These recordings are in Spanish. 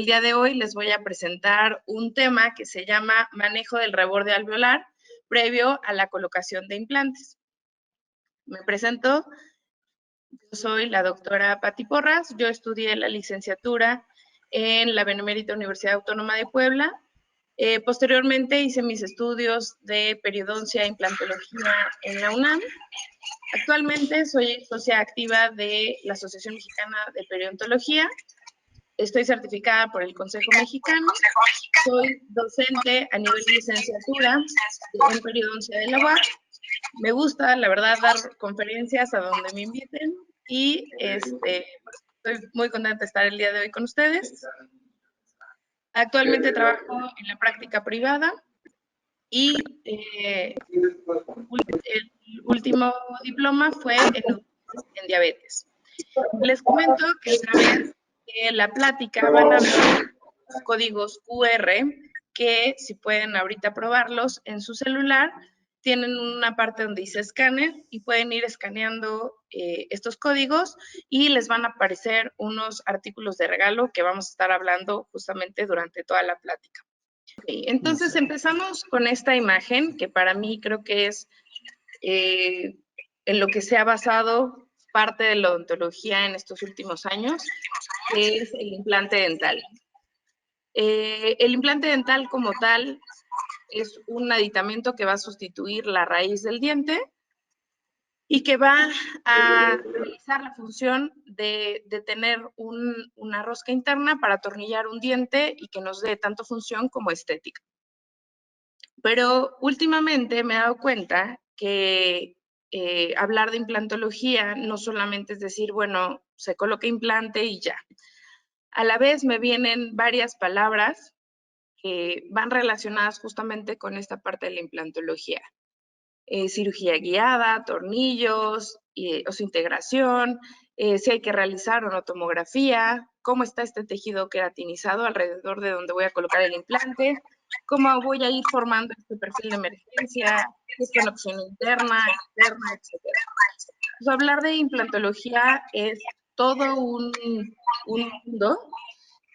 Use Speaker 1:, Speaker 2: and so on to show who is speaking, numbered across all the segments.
Speaker 1: el día de hoy les voy a presentar un tema que se llama manejo del reborde alveolar previo a la colocación de implantes. Me presento, yo soy la doctora Pati Porras, yo estudié la licenciatura en la Benemérita Universidad Autónoma de Puebla. Posteriormente hice mis estudios de periodoncia e implantología en la UNAM. Actualmente soy socia activa de la Asociación Mexicana de Periodontología. Estoy certificada por el Consejo Mexicano. Soy docente a nivel de licenciatura en periodoncia de la UAC. Me gusta, la verdad, dar conferencias a donde me inviten y estoy muy contenta de estar el día de hoy con ustedes. Actualmente trabajo en la práctica privada y el último diploma fue en diabetes. Les comento que a través de la plática van a ver los códigos QR que, si pueden ahorita probarlos en su celular, tienen una parte donde dice escáner y pueden ir escaneando estos códigos y les van a aparecer unos artículos de regalo que vamos a estar hablando justamente durante toda la plática. Okay, entonces empezamos con esta imagen que para mí creo que es en lo que se ha basado parte de la odontología en estos últimos años, que es el implante dental. El implante dental como tal es un aditamento que va a sustituir la raíz del diente y que va a realizar la función de tener una rosca interna para atornillar un diente y que nos dé tanto función como estética. Pero últimamente me he dado cuenta que hablar de implantología no solamente es decir, bueno, se coloca implante y ya. A la vez me vienen varias palabras que van relacionadas justamente con esta parte de la implantología. Cirugía guiada, tornillos, oseointegración, si hay que realizar o no tomografía, cómo está este tejido queratinizado alrededor de donde voy a colocar el implante, cómo voy a ir formando este perfil de emergencia, qué es conexión interna, externa, etc. Pues hablar de implantología es todo un mundo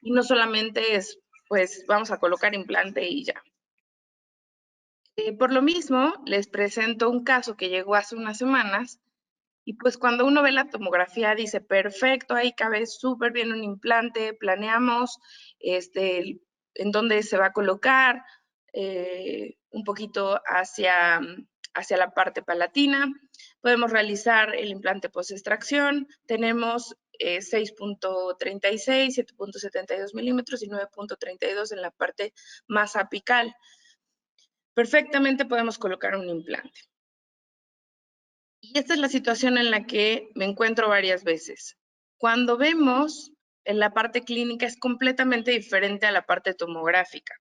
Speaker 1: y no solamente es, pues, vamos a colocar implante y ya. Por lo mismo, les presento un caso que llegó hace unas semanas y pues cuando uno ve la tomografía dice, perfecto, ahí cabe súper bien un implante, planeamos en dónde se va a colocar, un poquito hacia la parte palatina. Podemos realizar el implante post-extracción. Tenemos 6.36, 7.72 milímetros y 9.32 en la parte más apical. Perfectamente podemos colocar un implante. Y esta es la situación en la que me encuentro varias veces. Cuando vemos en la parte clínica es completamente diferente a la parte tomográfica.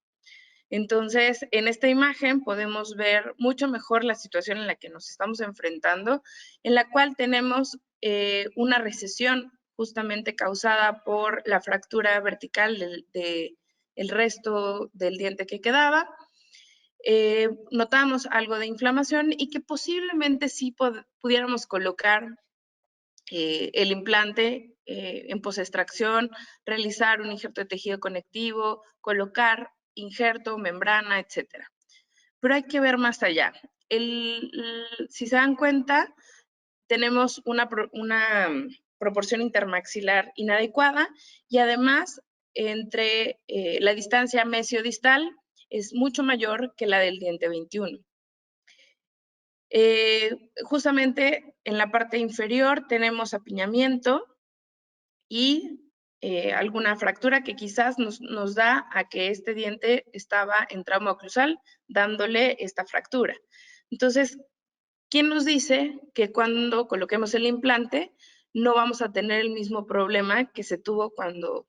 Speaker 1: Entonces, en esta imagen podemos ver mucho mejor la situación en la que nos estamos enfrentando, en la cual tenemos una recesión justamente causada por la fractura vertical del resto del diente que quedaba. Notamos algo de inflamación y que posiblemente sí pudiéramos colocar el implante en posextracción, realizar un injerto de tejido conectivo, colocar injerto, membrana, etc. Pero hay que ver más allá. Si se dan cuenta, tenemos una proporción intermaxilar inadecuada y además entre la distancia mesiodistal es mucho mayor que la del diente 21. Justamente en la parte inferior tenemos apiñamiento y alguna fractura que quizás nos da a que este diente estaba en trauma oclusal, dándole esta fractura. Entonces, ¿quién nos dice que cuando coloquemos el implante no vamos a tener el mismo problema que se tuvo cuando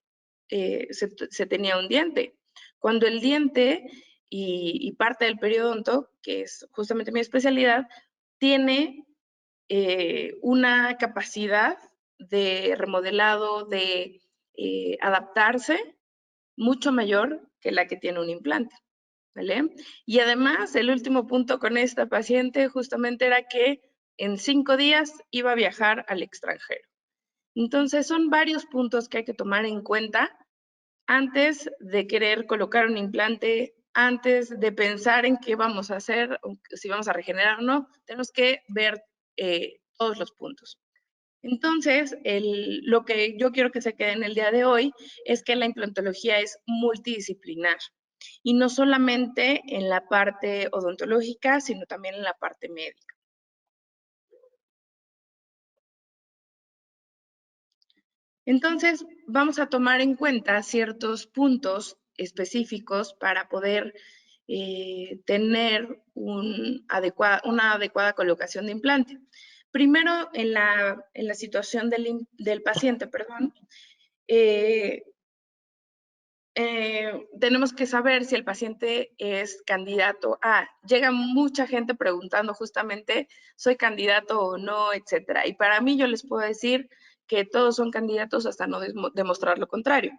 Speaker 1: se tenía un diente? Cuando el diente y parte del periodonto, que es justamente mi especialidad, tiene una capacidad de remodelado, de adaptarse mucho mayor que la que tiene un implante, ¿vale? Y además, el último punto con esta paciente justamente era que en 5 días iba a viajar al extranjero. Entonces, son varios puntos que hay que tomar en cuenta antes de querer colocar un implante, antes de pensar en qué vamos a hacer, si vamos a regenerar o no, tenemos que ver todos los puntos. Entonces, lo que yo quiero que se quede en el día de hoy es que la implantología es multidisciplinar y no solamente en la parte odontológica, sino también en la parte médica. Entonces, vamos a tomar en cuenta ciertos puntos específicos para poder tener una adecuada colocación de implante. Primero, en la situación del paciente, perdón, tenemos que saber si el paciente es candidato a. Llega mucha gente preguntando justamente, ¿soy candidato o no, etcétera? Y para mí yo les puedo decir que todos son candidatos hasta no demostrar lo contrario.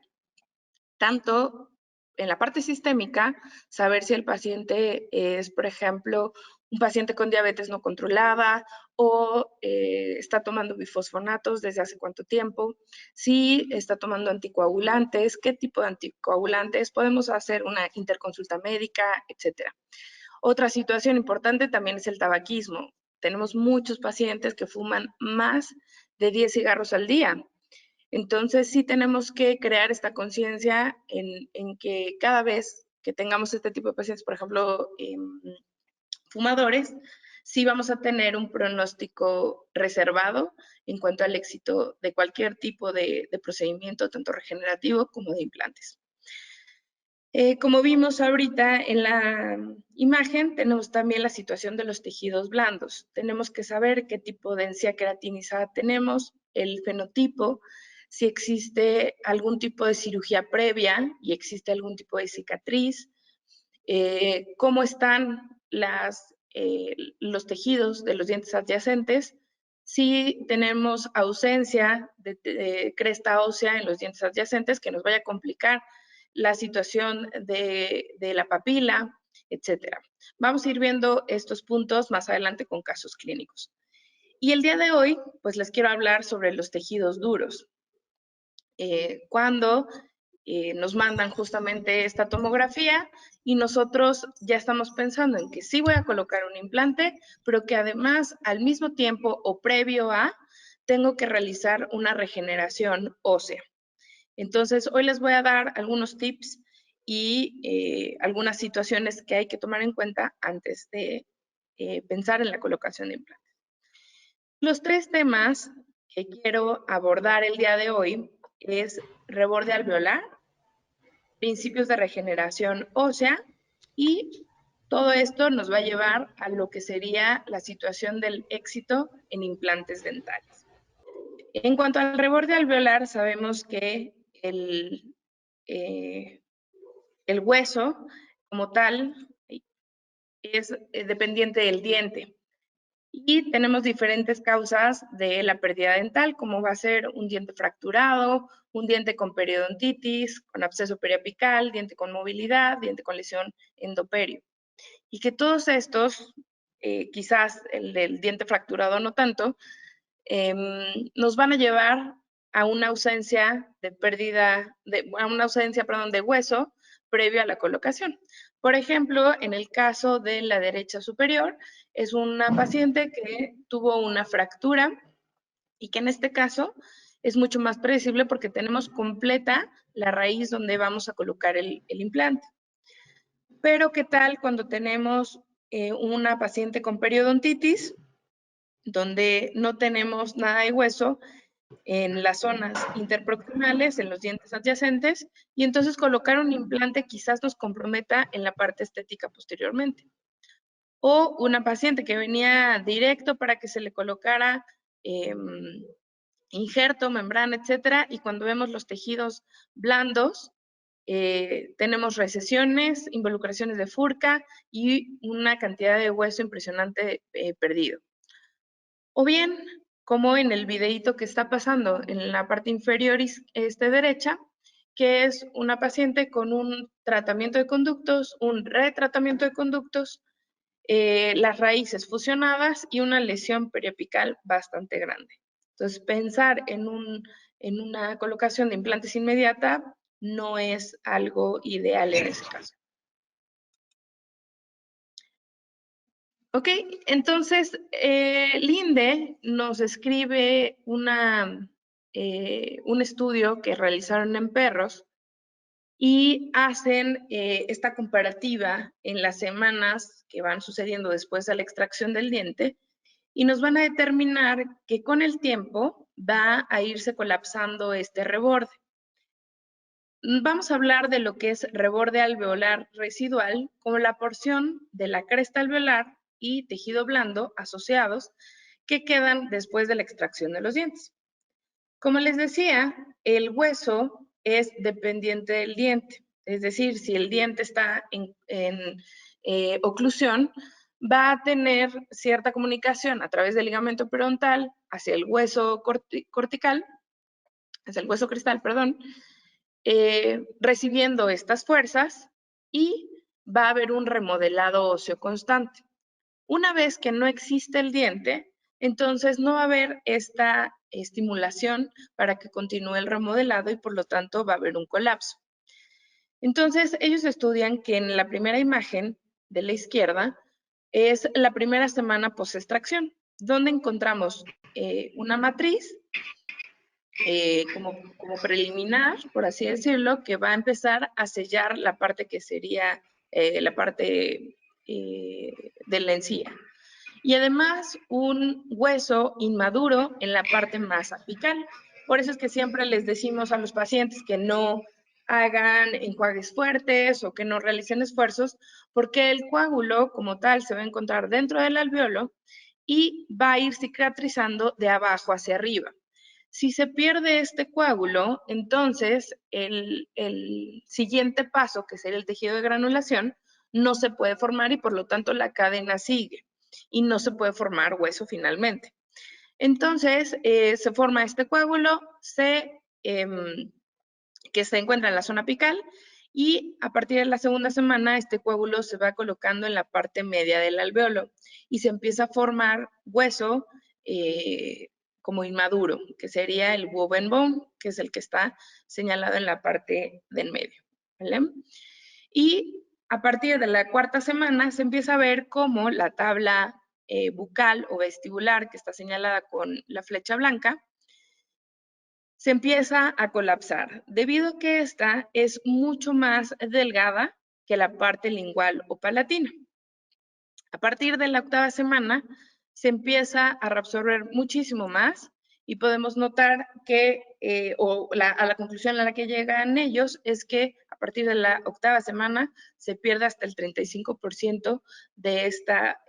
Speaker 1: Tanto en la parte sistémica, saber si el paciente es, por ejemplo, un paciente con diabetes no controlada o está tomando bifosfonatos desde hace cuánto tiempo, si está tomando anticoagulantes, qué tipo de anticoagulantes, podemos hacer una interconsulta médica, etcétera. Otra situación importante también es el tabaquismo. Tenemos muchos pacientes que fuman más de 10 cigarros al día. Entonces, sí tenemos que crear esta conciencia en que cada vez que tengamos este tipo de pacientes, por ejemplo, fumadores, sí vamos a tener un pronóstico reservado en cuanto al éxito de cualquier tipo de procedimiento, tanto regenerativo como de implantes. Como vimos ahorita en la imagen, tenemos también la situación de los tejidos blandos. Tenemos que saber qué tipo de encía queratinizada tenemos, el fenotipo, si existe algún tipo de cirugía previa y existe algún tipo de cicatriz, cómo están los tejidos de los dientes adyacentes, si tenemos ausencia de cresta ósea en los dientes adyacentes que nos vaya a complicar la situación de la papila, etcétera. Vamos a ir viendo estos puntos más adelante con casos clínicos. Y el día de hoy, pues les quiero hablar sobre los tejidos duros. Cuando nos mandan justamente esta tomografía y nosotros ya estamos pensando en que sí voy a colocar un implante, pero que además al mismo tiempo o previo a, tengo que realizar una regeneración ósea. Entonces, hoy les voy a dar algunos tips y algunas situaciones que hay que tomar en cuenta antes de pensar en la colocación de implantes. Los 3 temas que quiero abordar el día de hoy es reborde alveolar, principios de regeneración ósea y todo esto nos va a llevar a lo que sería la situación del éxito en implantes dentales. En cuanto al reborde alveolar, sabemos que el hueso como tal es dependiente del diente. Y tenemos diferentes causas de la pérdida dental, como va a ser un diente fracturado, un diente con periodontitis, con absceso periapical, diente con movilidad, diente con lesión endoperio. Y que todos estos, quizás el del diente fracturado no tanto, nos van a llevar a una ausencia de pérdida, a una ausencia, perdón, de hueso previo a la colocación. Por ejemplo, en el caso de la derecha superior, es una paciente que tuvo una fractura y que en este caso es mucho más predecible porque tenemos completa la raíz donde vamos a colocar el implante. Pero, ¿qué tal cuando tenemos una paciente con periodontitis, donde no tenemos nada de hueso en las zonas interproximales, en los dientes adyacentes, y entonces colocar un implante quizás nos comprometa en la parte estética posteriormente? O una paciente que venía directo para que se le colocara injerto, membrana, etcétera, y cuando vemos los tejidos blandos, tenemos recesiones, involucraciones de furca y una cantidad de hueso impresionante perdido. O bien, como en el videíto que está pasando en la parte inferior derecha, que es una paciente con un tratamiento de conductos, un retratamiento de conductos, las raíces fusionadas y una lesión periapical bastante grande. Entonces, pensar en una colocación de implantes inmediata no es algo ideal en ese caso. Ok, entonces Linde nos escribe un estudio que realizaron en perros y hacen esta comparativa en las semanas que van sucediendo después de la extracción del diente y nos van a determinar que con el tiempo va a irse colapsando este reborde. Vamos a hablar de lo que es reborde alveolar residual como la porción de la cresta alveolar y tejido blando asociados que quedan después de la extracción de los dientes. Como les decía, el hueso es dependiente del diente, es decir, si el diente está en oclusión, va a tener cierta comunicación a través del ligamento periodontal hacia el hueso cortical, hacia el hueso cristal, perdón, recibiendo estas fuerzas y va a haber un remodelado óseo constante. Una vez que no existe el diente, entonces no va a haber esta estimulación para que continúe el remodelado y por lo tanto va a haber un colapso. Entonces ellos estudian que en la primera imagen de la izquierda es la primera semana post-extracción, donde encontramos una matriz como preliminar, por así decirlo, que va a empezar a sellar la parte que sería la parte de la encía. Y además un hueso inmaduro en la parte más apical. Por eso es que siempre les decimos a los pacientes que no hagan enjuagues fuertes o que no realicen esfuerzos, porque el coágulo como tal se va a encontrar dentro del alveolo y va a ir cicatrizando de abajo hacia arriba. Si se pierde este coágulo, entonces el siguiente paso, que sería el tejido de granulación, no se puede formar y por lo tanto la cadena sigue y no se puede formar hueso finalmente. Entonces se forma este coágulo que se encuentra en la zona apical y a partir de la segunda semana este coágulo se va colocando en la parte media del alveolo y se empieza a formar hueso como inmaduro, que sería el woven bone, que es el que está señalado en la parte del medio, ¿vale? Y a partir de la cuarta semana se empieza a ver cómo la tabla bucal o vestibular, que está señalada con la flecha blanca, se empieza a colapsar, debido a que esta es mucho más delgada que la parte lingual o palatina. A partir de la octava semana se empieza a reabsorber muchísimo más y podemos notar que, a la conclusión a la que llegan ellos es que a partir de la octava semana se pierde hasta el 35% de esta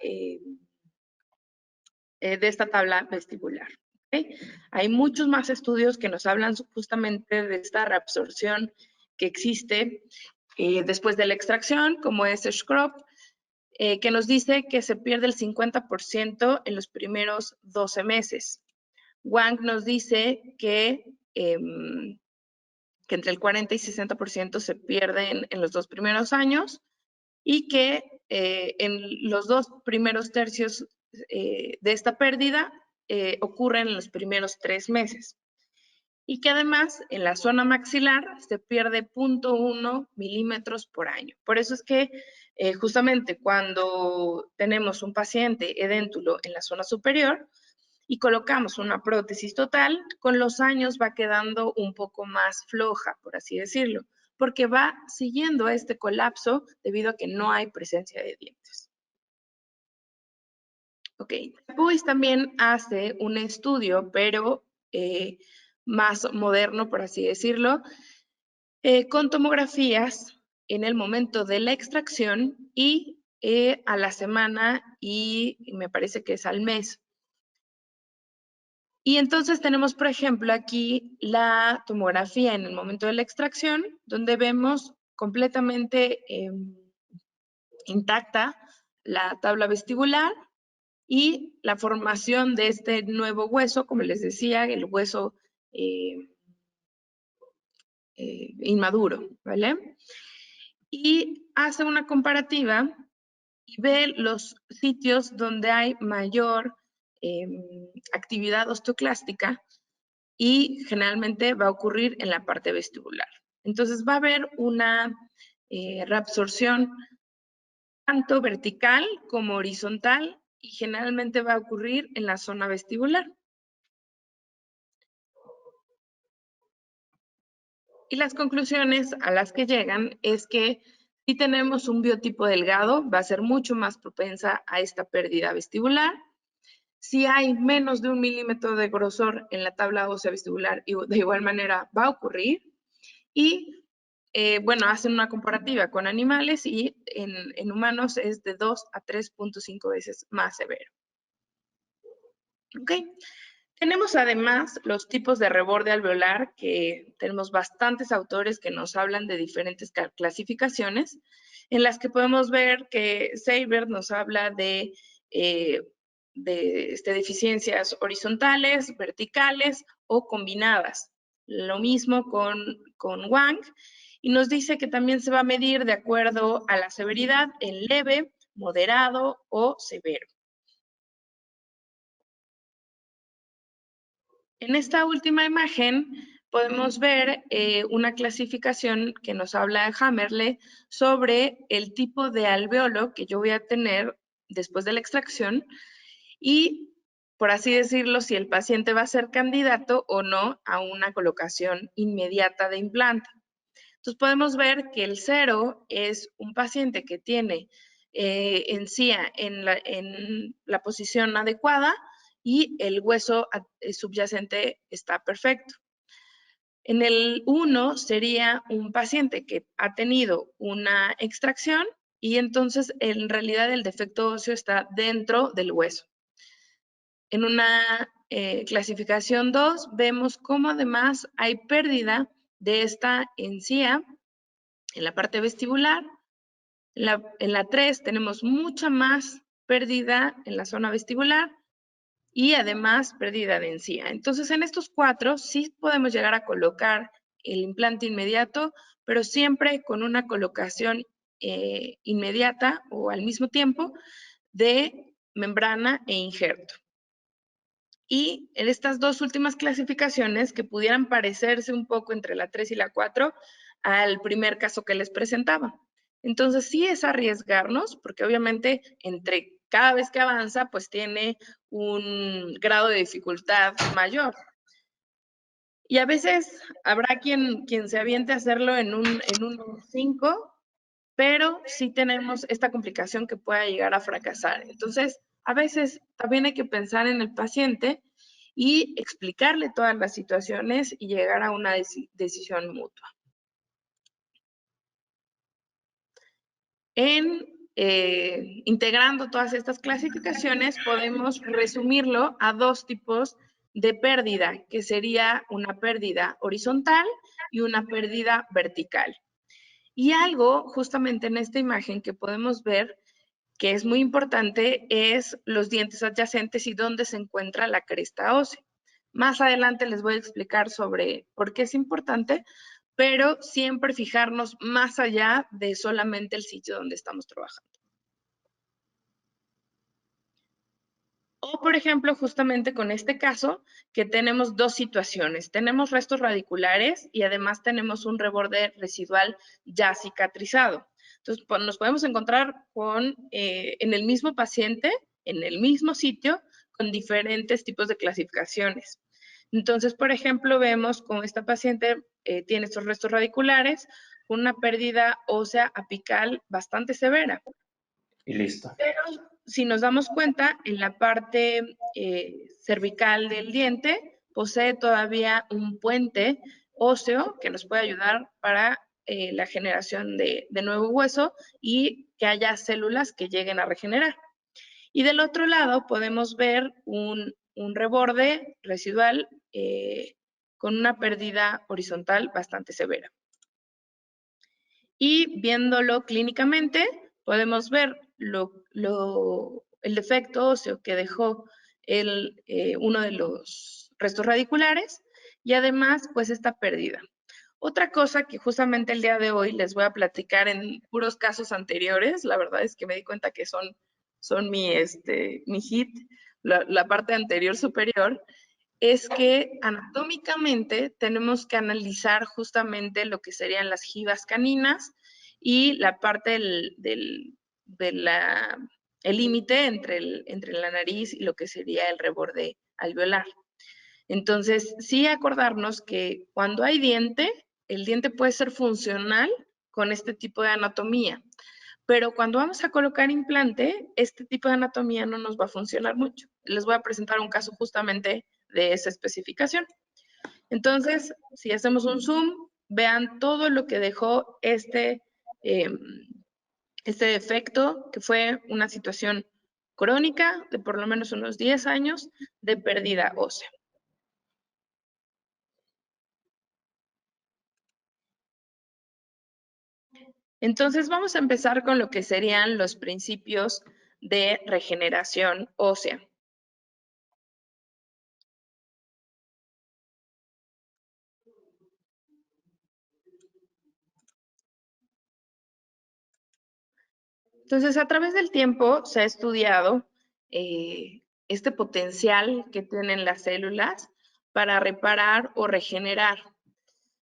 Speaker 1: tabla vestibular. ¿Okay? Hay muchos más estudios que nos hablan justamente de esta reabsorción que existe después de la extracción, como es Scrub, que nos dice que se pierde el 50% en los primeros 12 meses. Wang nos dice que entre el 40 y 60% se pierden en los 2 primeros años y que en los 2 primeros tercios de esta pérdida ocurren en los primeros 3 meses. Y que además en la zona maxilar se pierde 0.1 milímetros por año. Por eso es que justamente cuando tenemos un paciente edéntulo en la zona superior y colocamos una prótesis total, con los años va quedando un poco más floja, por así decirlo, porque va siguiendo este colapso debido a que no hay presencia de dientes. Ok, Chapuis también hace un estudio, pero más moderno, por así decirlo, con tomografías en el momento de la extracción y a la semana y me parece que es al mes. Y entonces tenemos, por ejemplo, aquí la tomografía en el momento de la extracción, donde vemos completamente intacta la tabla vestibular y la formación de este nuevo hueso, como les decía, el hueso inmaduro, ¿vale? Y hace una comparativa y ve los sitios donde hay mayor actividad osteoclástica y generalmente va a ocurrir en la parte vestibular. Entonces va a haber una reabsorción tanto vertical como horizontal y generalmente va a ocurrir en la zona vestibular. Y las conclusiones a las que llegan es que si tenemos un biotipo delgado, va a ser mucho más propensa a esta pérdida vestibular. Si hay menos de 1 milímetro de grosor en la tabla ósea vestibular, de igual manera va a ocurrir. Y bueno, hacen una comparativa con animales y en humanos es de 2 a 3.5 veces más severo. ¿Ok? Tenemos además los tipos de reborde alveolar, que tenemos bastantes autores que nos hablan de diferentes clasificaciones, en las que podemos ver que Seibert nos habla de deficiencias horizontales, verticales o combinadas. Lo mismo con Wang, y nos dice que también se va a medir de acuerdo a la severidad en leve, moderado o severo. En esta última imagen podemos ver una clasificación que nos habla de Hammerle sobre el tipo de alveolo que yo voy a tener después de la extracción y, por así decirlo, si el paciente va a ser candidato o no a una colocación inmediata de implante. Entonces podemos ver que el 0 es un paciente que tiene encía en la posición adecuada y el hueso subyacente está perfecto. En el 1 sería un paciente que ha tenido una extracción y entonces en realidad el defecto óseo está dentro del hueso. En una clasificación 2 vemos cómo además hay pérdida de esta encía en la parte vestibular. En la 3 tenemos mucha más pérdida en la zona vestibular y además pérdida de encía. Entonces, en estos 4 sí podemos llegar a colocar el implante inmediato, pero siempre con una colocación inmediata o al mismo tiempo de membrana e injerto. Y en estas dos últimas clasificaciones, que pudieran parecerse un poco entre la 3 y la 4 al primer caso que les presentaba. Entonces, sí es arriesgarnos, porque obviamente entre cada vez que avanza, pues tiene un grado de dificultad mayor. Y a veces habrá quien se aviente a hacerlo en un 5, pero sí tenemos esta complicación que pueda llegar a fracasar. Entonces, a veces también hay que pensar en el paciente y explicarle todas las situaciones y llegar a una decisión mutua. Integrando todas estas clasificaciones, podemos resumirlo a 2 tipos de pérdida, que sería una pérdida horizontal y una pérdida vertical. Y algo justamente en esta imagen que podemos ver que es muy importante es los dientes adyacentes y dónde se encuentra la cresta ósea. Más adelante les voy a explicar sobre por qué es importante, pero siempre fijarnos más allá de solamente el sitio donde estamos trabajando. O, por ejemplo, justamente con este caso, que tenemos 2 situaciones. Tenemos restos radiculares y además tenemos un reborde residual ya cicatrizado. Entonces, pues, nos podemos encontrar en el mismo paciente, en el mismo sitio, con diferentes tipos de clasificaciones. Entonces, por ejemplo, vemos con esta paciente tiene estos restos radiculares, una pérdida ósea apical bastante severa.
Speaker 2: Y listo.
Speaker 1: Pero si nos damos cuenta, en la parte cervical del diente posee todavía un puente óseo que nos puede ayudar para la generación de nuevo hueso y que haya células que lleguen a regenerar. Y del otro lado podemos ver un reborde residual con una pérdida horizontal bastante severa. Y viéndolo clínicamente, podemos ver el defecto óseo que dejó uno de los restos radiculares y además, pues, esta pérdida. Otra cosa que justamente el día de hoy les voy a platicar en puros casos anteriores, la verdad es que me di cuenta que son mi hit, la parte anterior superior, es que anatómicamente tenemos que analizar justamente lo que serían las jivas caninas y la parte el límite entre la nariz y lo que sería el reborde alveolar. Entonces, sí acordarnos que cuando hay diente, el diente puede ser funcional con este tipo de anatomía, pero cuando vamos a colocar implante, este tipo de anatomía no nos va a funcionar mucho. Les voy a presentar un caso justamente de esa especificación. Entonces, si hacemos un zoom, vean todo lo que dejó este defecto, que fue una situación crónica de por lo menos unos 10 años de pérdida ósea. Entonces vamos a empezar con lo que serían los principios de regeneración ósea. Entonces, a través del tiempo se ha estudiado este potencial que tienen las células para reparar o regenerar.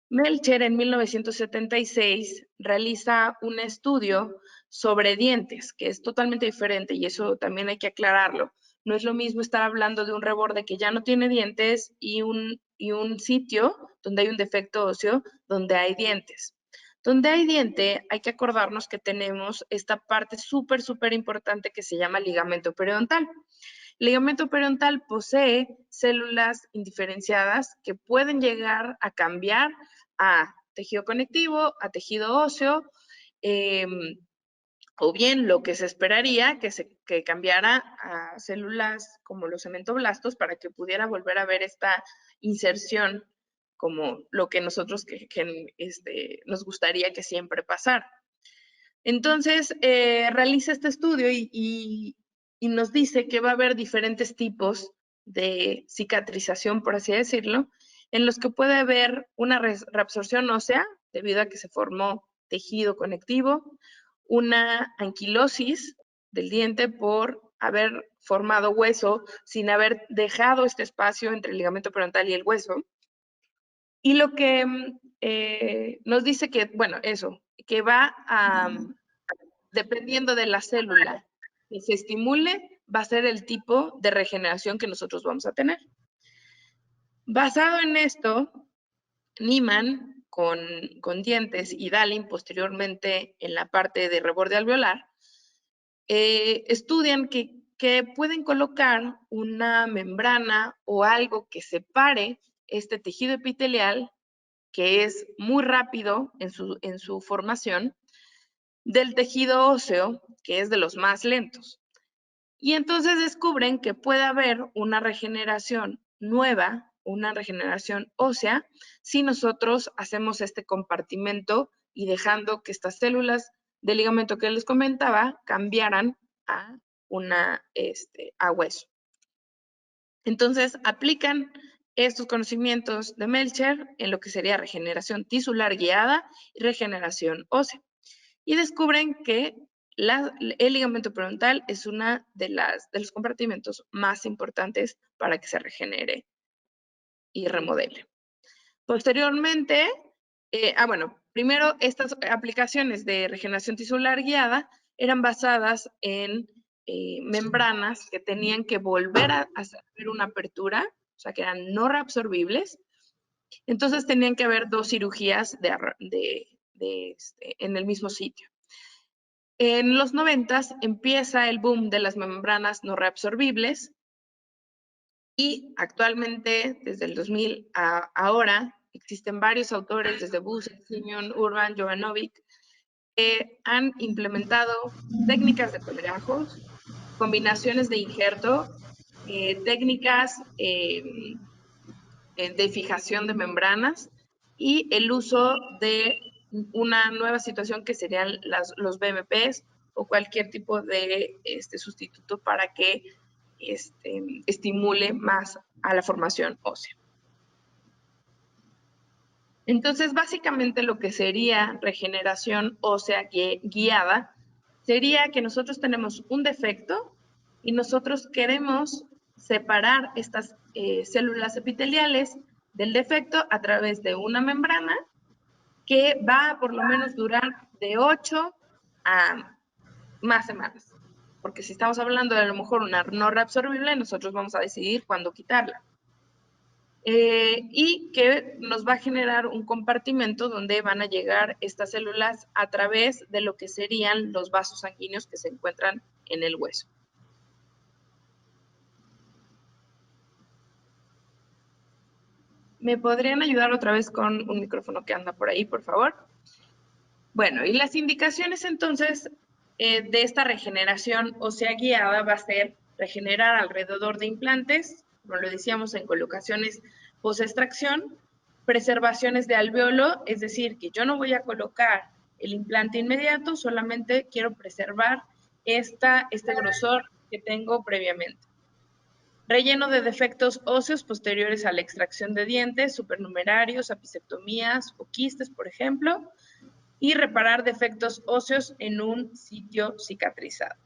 Speaker 1: Melcher en 1976 realiza un estudio sobre dientes, que es totalmente diferente y eso también hay que aclararlo. No es lo mismo estar hablando de un reborde que ya no tiene dientes y un sitio donde hay un defecto óseo donde hay dientes. Donde hay diente, hay que acordarnos que tenemos esta parte súper importante que se llama ligamento periodontal. El ligamento periodontal posee células indiferenciadas que pueden llegar a cambiar a tejido conectivo, a tejido óseo, o bien lo que se esperaría que cambiara a células como los cementoblastos para que pudiera volver a ver esta inserción como lo que nosotros nos gustaría que siempre pasara. Entonces, realiza este estudio y nos dice que va a haber diferentes tipos de cicatrización, por así decirlo, en los que puede haber una reabsorción ósea, debido a que se formó tejido conectivo, una anquilosis del diente por haber formado hueso sin haber dejado este espacio entre el ligamento periodontal y el hueso. Y lo que nos dice que, bueno, eso, que va a, dependiendo de la célula que se estimule, va a ser el tipo de regeneración que nosotros vamos a tener. Basado en esto, Niemann con dientes y Dahlin posteriormente en la parte de reborde alveolar, estudian que pueden colocar una membrana o algo que separe este tejido epitelial, que es muy rápido en su formación, del tejido óseo, que es de los más lentos. Y entonces descubren que puede haber una regeneración nueva, una regeneración ósea, si nosotros hacemos este compartimento y dejando que estas células de ligamento que les comentaba cambiaran a hueso. Entonces aplican estos conocimientos de Melcher en lo que sería regeneración tisular guiada y regeneración ósea. Y descubren que el ligamento periodontal es una de los compartimentos más importantes para que se regenere y remodele. Posteriormente, primero estas aplicaciones de regeneración tisular guiada eran basadas en membranas que tenían que volver a hacer una apertura, o sea, que eran no reabsorbibles. Entonces tenían que haber dos cirugías en el mismo sitio. En los 90 empieza el boom de las membranas no reabsorbibles y actualmente, desde el 2000 a ahora, existen varios autores, desde Busser, Simeon, Urban, Jovanovic, que han implementado técnicas de colgajos, combinaciones de injerto, técnicas de fijación de membranas y el uso de una nueva situación que serían los BMPs o cualquier tipo de sustituto para que estimule más a la formación ósea. Entonces, básicamente lo que sería regeneración ósea guiada sería que nosotros tenemos un defecto y nosotros queremos separar estas células epiteliales del defecto a través de una membrana que va a por lo menos durar de 8 a más semanas. Porque si estamos hablando de a lo mejor una no reabsorbible, nosotros vamos a decidir cuándo quitarla. Y que nos va a generar un compartimento donde van a llegar estas células a través de lo que serían los vasos sanguíneos que se encuentran en el hueso. ¿Me podrían ayudar otra vez con un micrófono que anda por ahí, por favor? Bueno, y las indicaciones entonces de esta regeneración ósea guiada va a ser regenerar alrededor de implantes, como lo decíamos, en colocaciones post-extracción, preservaciones de alvéolo, es decir, que yo no voy a colocar el implante inmediato, solamente quiero preservar este grosor que tengo previamente. Relleno de defectos óseos posteriores a la extracción de dientes, supernumerarios, apicectomías o quistes, por ejemplo, y reparar defectos óseos en un sitio cicatrizado.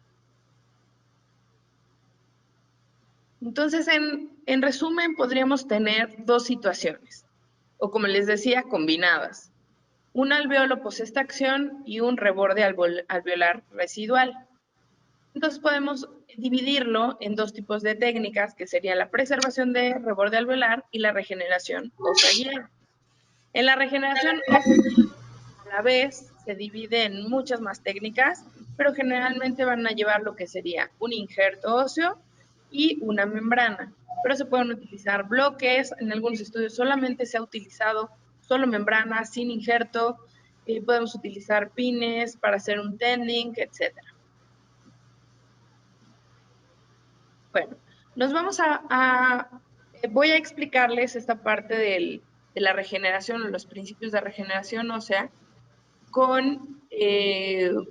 Speaker 1: Entonces, en resumen, podríamos tener dos situaciones, o como les decía, combinadas. Un alvéolo post-extracción y un reborde alveolar residual. Entonces podemos dividirlo en dos tipos de técnicas, que sería la preservación de reborde alveolar y la regeneración ósea guiada. En la regeneración ósea, a la vez, se divide en muchas más técnicas, pero generalmente van a llevar lo que sería un injerto óseo y una membrana. Pero se pueden utilizar bloques, en algunos estudios solamente se ha utilizado solo membrana, sin injerto, podemos utilizar pines para hacer un tending, etc. Bueno, voy a explicarles esta parte de la regeneración, los principios de regeneración ósea, con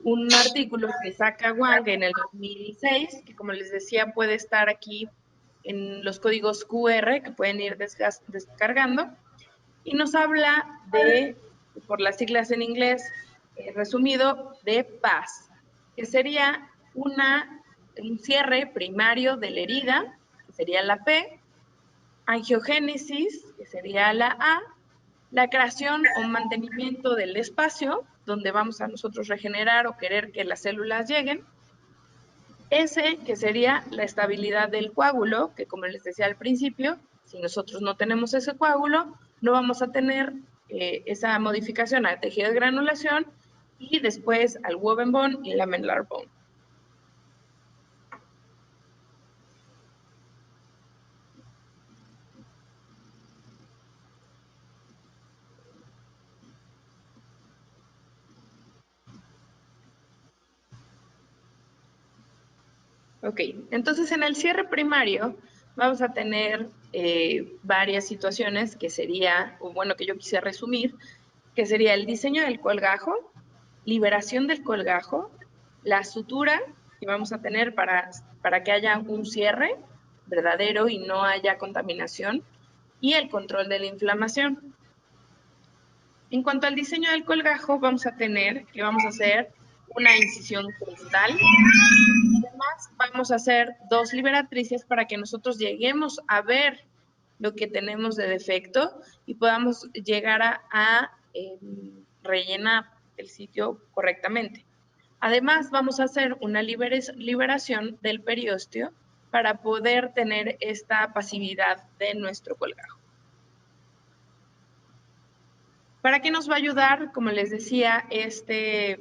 Speaker 1: un artículo que saca Wang en el 2006, que como les decía puede estar aquí en los códigos QR que pueden ir descargando, y nos habla de, por las siglas en inglés, resumido, de PAS, que sería un cierre primario de la herida, que sería la P, angiogénesis, que sería la A, la creación o mantenimiento del espacio, donde vamos a nosotros regenerar o querer que las células lleguen, S, que sería la estabilidad del coágulo, que como les decía al principio, si nosotros no tenemos ese coágulo, no vamos a tener esa modificación a tejido de granulación y después al woven bone y lamellar bone. Ok, entonces en el cierre primario vamos a tener varias situaciones que sería, o bueno, que yo quise resumir, que sería el diseño del colgajo, liberación del colgajo, la sutura que vamos a tener para que haya un cierre verdadero y no haya contaminación, y el control de la inflamación. En cuanto al diseño del colgajo, vamos a tener que vamos a hacer una incisión cristal. Además, vamos a hacer dos liberatrices para que nosotros lleguemos a ver lo que tenemos de defecto y podamos llegar a rellenar el sitio correctamente. Además, vamos a hacer una liberación del periósteo para poder tener esta pasividad de nuestro colgajo. ¿Para qué nos va a ayudar, como les decía, este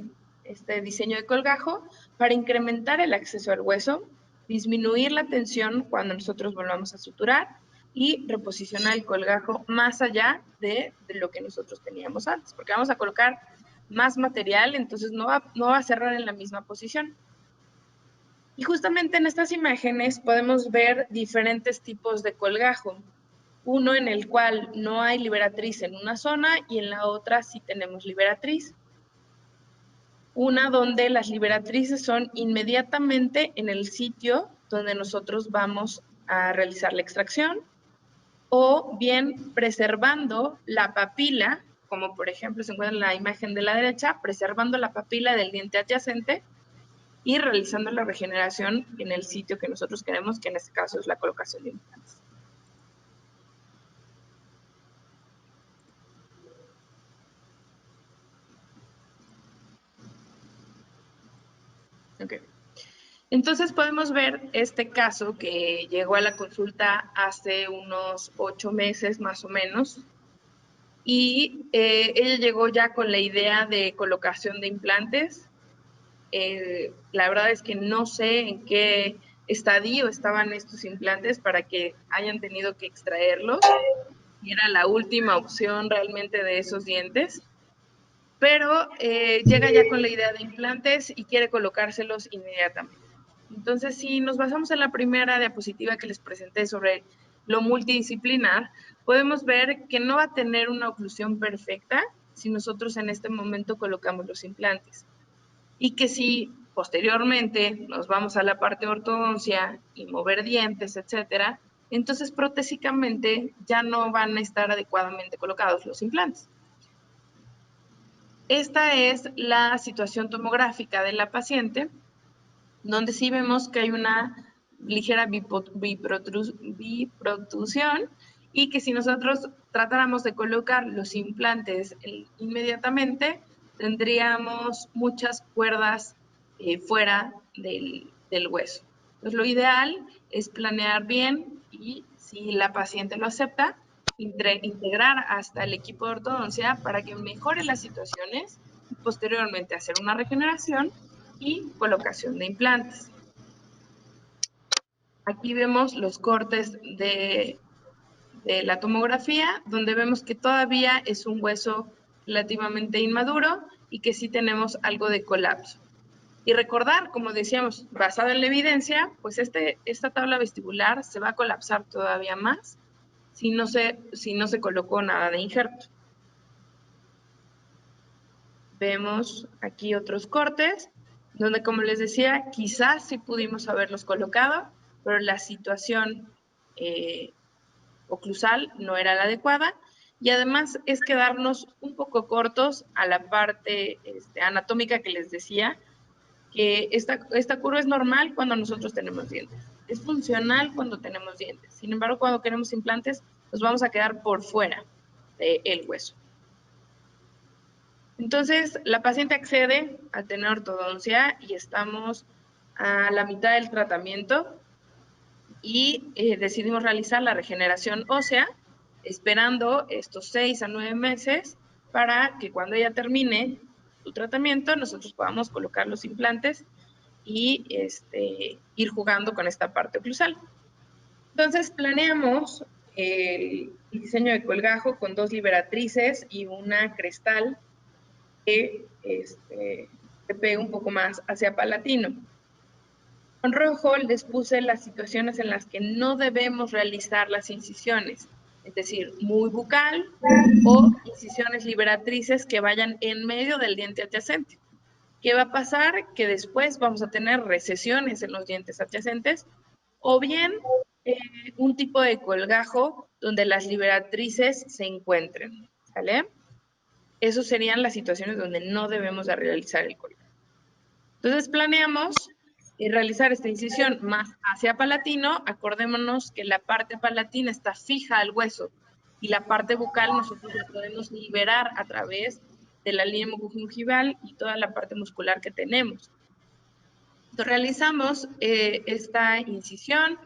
Speaker 1: diseño de colgajo? Para incrementar el acceso al hueso, disminuir la tensión cuando nosotros volvamos a suturar y reposicionar el colgajo más allá de lo que nosotros teníamos antes, porque vamos a colocar más material, entonces no va a cerrar en la misma posición. Y justamente en estas imágenes podemos ver diferentes tipos de colgajo. Uno en el cual no hay liberatriz en una zona y en la otra sí tenemos liberatriz. Una donde las liberatrices son inmediatamente en el sitio donde nosotros vamos a realizar la extracción, o bien preservando la papila, como por ejemplo se encuentra en la imagen de la derecha, preservando la papila del diente adyacente, y realizando la regeneración en el sitio que nosotros queremos, que en este caso es la colocación de implantes. Okay. Entonces podemos ver este caso que llegó a la consulta hace unos 8 meses más o menos, y ella llegó ya con la idea de colocación de implantes. La verdad es que no sé en qué estadio estaban estos implantes para que hayan tenido que extraerlos, y era la última opción realmente de esos dientes, pero llega ya con la idea de implantes y quiere colocárselos inmediatamente. Entonces, si nos basamos en la primera diapositiva que les presenté sobre lo multidisciplinar, podemos ver que no va a tener una oclusión perfecta si nosotros en este momento colocamos los implantes. Y que si posteriormente nos vamos a la parte de ortodoncia y mover dientes, etcétera, entonces protésicamente ya no van a estar adecuadamente colocados los implantes. Esta es la situación tomográfica de la paciente, donde sí vemos que hay una ligera biprotrusión, y que si nosotros tratáramos de colocar los implantes inmediatamente, tendríamos muchas cuerdas fuera del hueso. Entonces, lo ideal es planear bien y, si la paciente lo acepta, integrar hasta el equipo de ortodoncia para que mejore las situaciones y posteriormente hacer una regeneración y colocación de implantes. Aquí vemos los cortes de la tomografía, donde vemos que todavía es un hueso relativamente inmaduro y que sí tenemos algo de colapso. Y recordar, como decíamos, basado en la evidencia, pues esta tabla vestibular se va a colapsar todavía más si no se colocó nada de injerto. Vemos aquí otros cortes, donde, como les decía, quizás sí pudimos haberlos colocado, pero la situación oclusal no era la adecuada, y además es quedarnos un poco cortos a la parte anatómica que les decía, que esta curva es normal cuando nosotros tenemos dientes, es funcional cuando tenemos dientes. Sin embargo, cuando queremos implantes, nos vamos a quedar por fuera del hueso. Entonces, la paciente accede a tener ortodoncia y estamos a la mitad del tratamiento, y decidimos realizar la regeneración ósea, esperando estos 6 a 9 meses para que cuando ella termine su tratamiento, nosotros podamos colocar los implantes y ir jugando con esta parte oclusal. Entonces, planeamos el diseño de colgajo con 2 liberatrices y una crestal que se pegue un poco más hacia palatino. Con rojo les puse las situaciones en las que no debemos realizar las incisiones, es decir, muy bucal o incisiones liberatrices que vayan en medio del diente adyacente. ¿Qué va a pasar? Que después vamos a tener recesiones en los dientes adyacentes, o bien un tipo de colgajo donde las liberatrices se encuentren, ¿sale? Esas serían las situaciones donde no debemos de realizar el colgajo. Entonces planeamos realizar esta incisión más hacia palatino. Acordémonos que la parte palatina está fija al hueso, y la parte bucal nosotros la podemos liberar a través de la línea mucogingival y toda la parte muscular que tenemos. Entonces realizamos esta incisión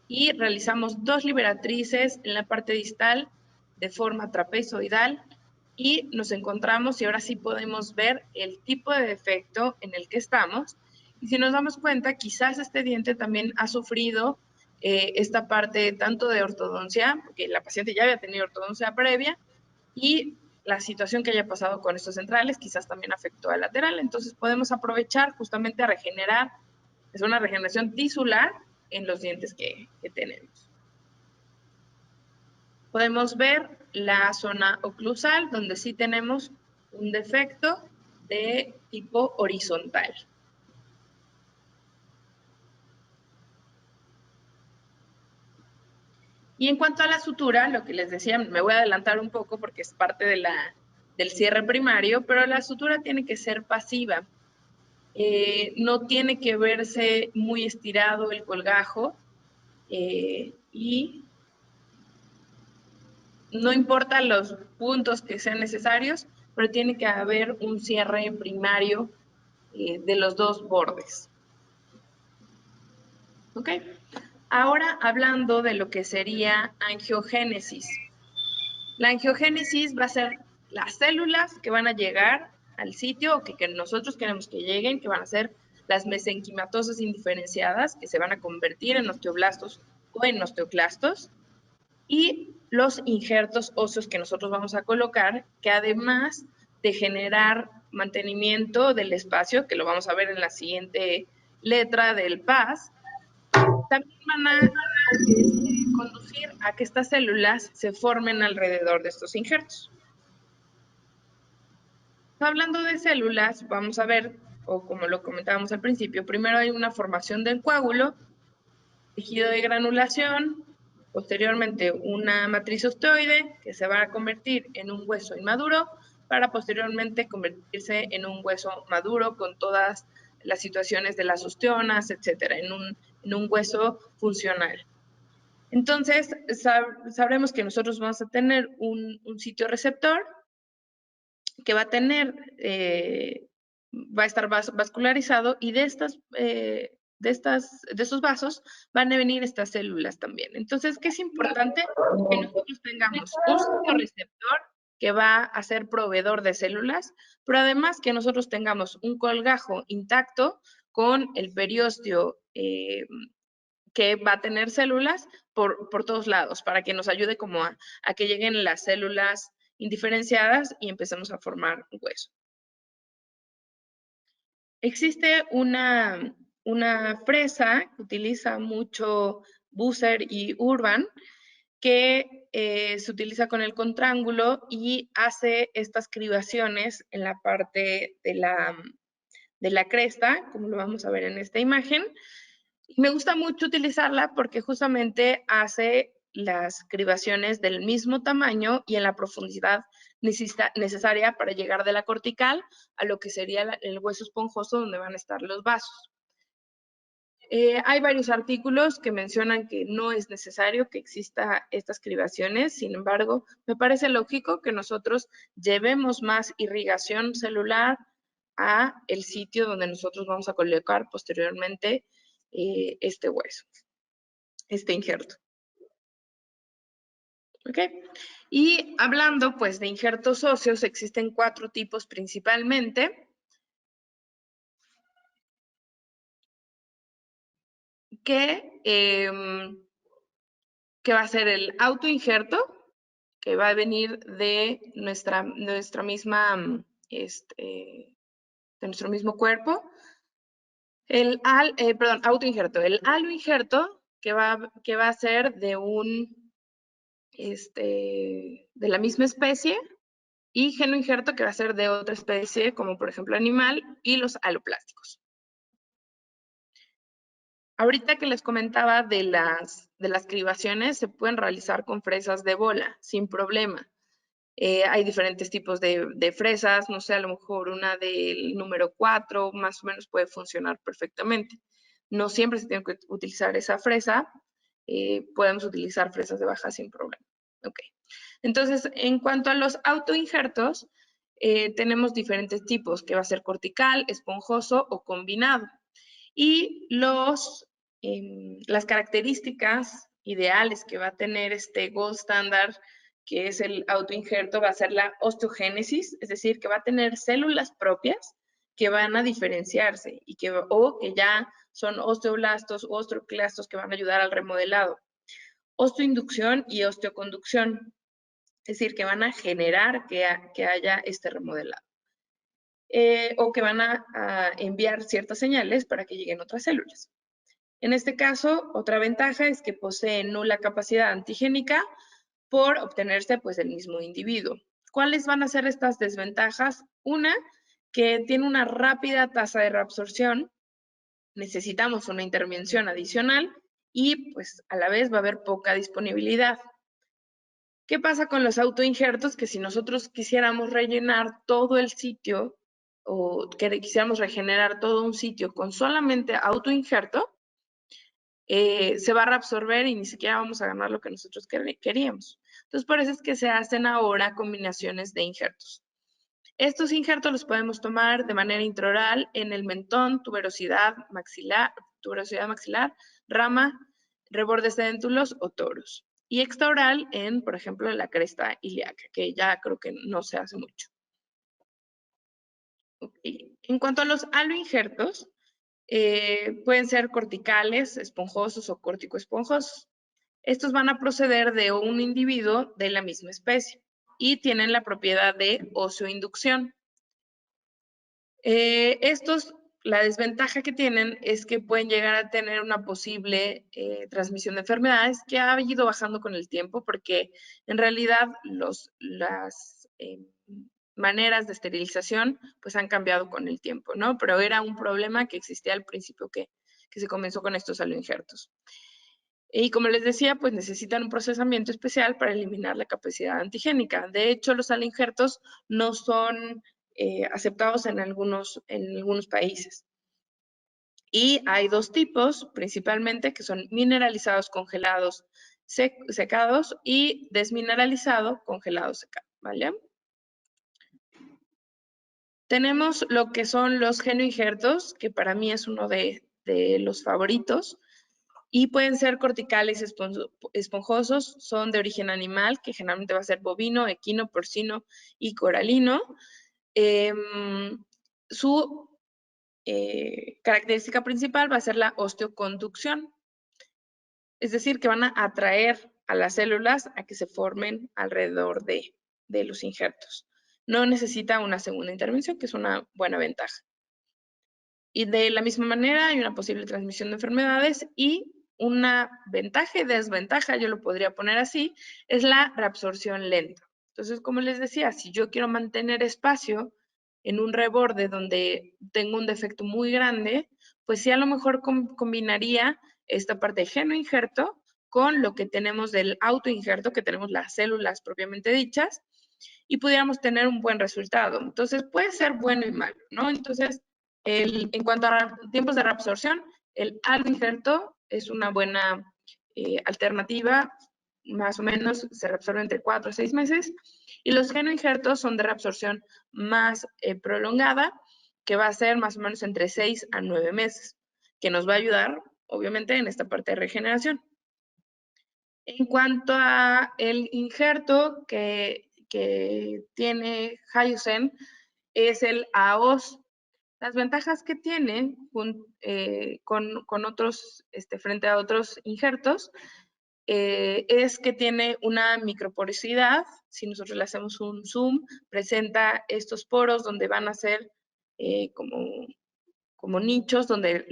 Speaker 1: y realizamos 2 liberatrices en la parte distal de forma trapezoidal, y nos encontramos, y ahora sí podemos ver el tipo de defecto en el que estamos. Y si nos damos cuenta, quizás este diente también ha sufrido esta parte tanto de ortodoncia, porque la paciente ya había tenido ortodoncia previa, y la situación que haya pasado con estos centrales quizás también afectó al lateral. Entonces podemos aprovechar justamente a regenerar, es una regeneración tisular en los dientes que tenemos. Podemos ver la zona oclusal, donde sí tenemos un defecto de tipo horizontal. Y en cuanto a la sutura, lo que les decía, me voy a adelantar un poco porque es parte del cierre primario, pero la sutura tiene que ser pasiva. no tiene que verse muy estirado el colgajo y no importa los puntos que sean necesarios, pero tiene que haber un cierre primario de los dos bordes. ¿Ok? Ahora hablando de lo que sería angiogénesis. La angiogénesis va a ser las células que van a llegar al sitio o que nosotros queremos que lleguen, que van a ser las mesenquimatosas indiferenciadas, que se van a convertir en osteoblastos o en osteoclastos, y los injertos óseos que nosotros vamos a colocar, que además de generar mantenimiento del espacio, que lo vamos a ver en la siguiente letra del PAS, también van a conducir a que estas células se formen alrededor de estos injertos. Hablando de células, vamos a ver, o como lo comentábamos al principio, primero hay una formación del coágulo, tejido de granulación, posteriormente una matriz osteoide que se va a convertir en un hueso inmaduro para posteriormente convertirse en un hueso maduro con todas las situaciones de las osteonas, etcétera, en un hueso funcional. Entonces, sabremos que nosotros vamos a tener un sitio receptor que va a tener, va a estar vascularizado y de estos vasos van a venir estas células también. Entonces, ¿qué es importante? Que nosotros tengamos un sitio receptor que va a ser proveedor de células, pero además que nosotros tengamos un colgajo intacto con el periósteo que va a tener células por todos lados, para que nos ayude como a que lleguen las células indiferenciadas y empecemos a formar un hueso. Existe una fresa que utiliza mucho Buser y Urban, que se utiliza con el contrángulo y hace estas cribaciones en la parte de la cresta, como lo vamos a ver en esta imagen. Me gusta mucho utilizarla porque justamente hace las cribaciones del mismo tamaño y en la profundidad necesaria para llegar de la cortical a lo que sería el hueso esponjoso donde van a estar los vasos. Hay varios artículos que mencionan que no es necesario que exista estas cribaciones, sin embargo, me parece lógico que nosotros llevemos más irrigación celular a el sitio donde nosotros vamos a colocar posteriormente este hueso, este injerto. ¿Ok? Y hablando pues de injertos óseos, existen 4 tipos principalmente. Que va a ser el autoinjerto, que va a venir de nuestra misma, de nuestro mismo cuerpo. Autoinjerto. El aloinjerto, que va a ser de de la misma especie, y genoinjerto, que va a ser de otra especie, como por ejemplo animal, y los aloplásticos. Ahorita que les comentaba de las cribaciones, se pueden realizar con fresas de bola, sin problema. Hay diferentes tipos de fresas, no sé, a lo mejor una del número 4, más o menos puede funcionar perfectamente. No siempre se tiene que utilizar esa fresa, podemos utilizar fresas de baja sin problema. Ok. Entonces, en cuanto a los autoinjertos, tenemos diferentes tipos, que va a ser cortical, esponjoso o combinado. Y las características ideales que va a tener este gold standard, que es el autoinjerto, va a ser la osteogénesis, es decir, que va a tener células propias que van a diferenciarse y o que ya son osteoblastos o osteoclastos que van a ayudar al remodelado. Osteoinducción y osteoconducción, es decir, que van a generar que haya este remodelado. O que van a enviar ciertas señales para que lleguen otras células. En este caso, otra ventaja es que poseen nula capacidad antigénica por obtenerse pues del mismo individuo. ¿Cuáles van a ser estas desventajas? Una, que tiene una rápida tasa de reabsorción, necesitamos una intervención adicional y pues a la vez va a haber poca disponibilidad. ¿Qué pasa con los autoinjertos? Que si nosotros quisiéramos rellenar todo el sitio o que quisiéramos regenerar todo un sitio con solamente autoinjerto, se va a reabsorber y ni siquiera vamos a ganar lo que nosotros queríamos. Entonces, por eso es que se hacen ahora combinaciones de injertos. Estos injertos los podemos tomar de manera intraoral en el mentón, tuberosidad maxilar, rama, rebordes dentulos o toros. Y extraoral en, por ejemplo, la cresta ilíaca, que ya creo que no se hace mucho. Okay. En cuanto a los aloinjertos, pueden ser corticales, esponjosos o corticoesponjosos. Estos van a proceder de un individuo de la misma especie y tienen la propiedad de oseoinducción. La desventaja que tienen es que pueden llegar a tener una posible transmisión de enfermedades que ha ido bajando con el tiempo porque en realidad las maneras de esterilización pues han cambiado con el tiempo, ¿no? Pero era un problema que existía al principio que se comenzó con estos aloinjertos. Y como les decía, pues necesitan un procesamiento especial para eliminar la capacidad antigénica. De hecho, los aloinjertos no son aceptados en algunos países. Y hay dos tipos, principalmente, que son mineralizados congelados secados y desmineralizado congelado secado, ¿vale? Tenemos lo que son los genoinjertos, que para mí es uno de los favoritos, y pueden ser corticales esponjosos, son de origen animal, que generalmente va a ser bovino, equino, porcino y coralino. Su característica principal va a ser la osteoconducción, es decir, que van a atraer a las células a que se formen alrededor de los injertos. No necesita una segunda intervención, que es una buena ventaja. Y de la misma manera hay una posible transmisión de enfermedades y una ventaja y desventaja, yo lo podría poner así, es la reabsorción lenta. Entonces, como les decía, si yo quiero mantener espacio en un reborde donde tengo un defecto muy grande, pues sí a lo mejor combinaría esta parte de genoinjerto con lo que tenemos del autoinjerto, que tenemos las células propiamente dichas, y pudiéramos tener un buen resultado. Entonces, puede ser bueno y malo, ¿no? Entonces, en cuanto a tiempos de reabsorción, el aloinjerto es una buena alternativa, más o menos se reabsorbe entre 4 a 6 meses, y los genoinjertos son de reabsorción más prolongada, que va a ser más o menos entre 6 a 9 meses, que nos va a ayudar, obviamente, en esta parte de regeneración. En cuanto a el injerto que tiene Hyoscine, es el AOS. Las ventajas que tiene con otros, frente a otros injertos, es que tiene una microporosidad. Si nosotros le hacemos un zoom, presenta estos poros donde van a ser como nichos donde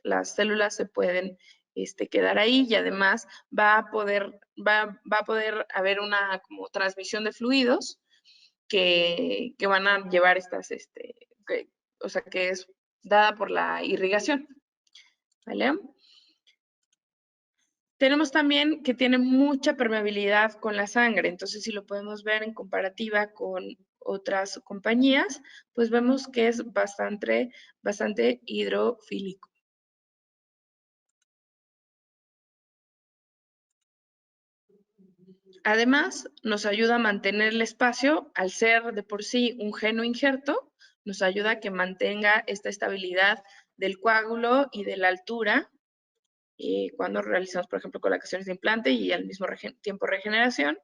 Speaker 1: las células se pueden quedar ahí, y además va a poder haber una como transmisión de fluidos que van a llevar o sea, que es dada por la irrigación, ¿vale? Tenemos también que tiene mucha permeabilidad con la sangre, entonces si lo podemos ver en comparativa con otras compañías, pues vemos que es bastante hidrofílico. Además, nos ayuda a mantener el espacio, al ser de por sí un genoinjerto, nos ayuda a que mantenga esta estabilidad del coágulo y de la altura cuando realizamos, por ejemplo, colocaciones de implante y al mismo tiempo regeneración.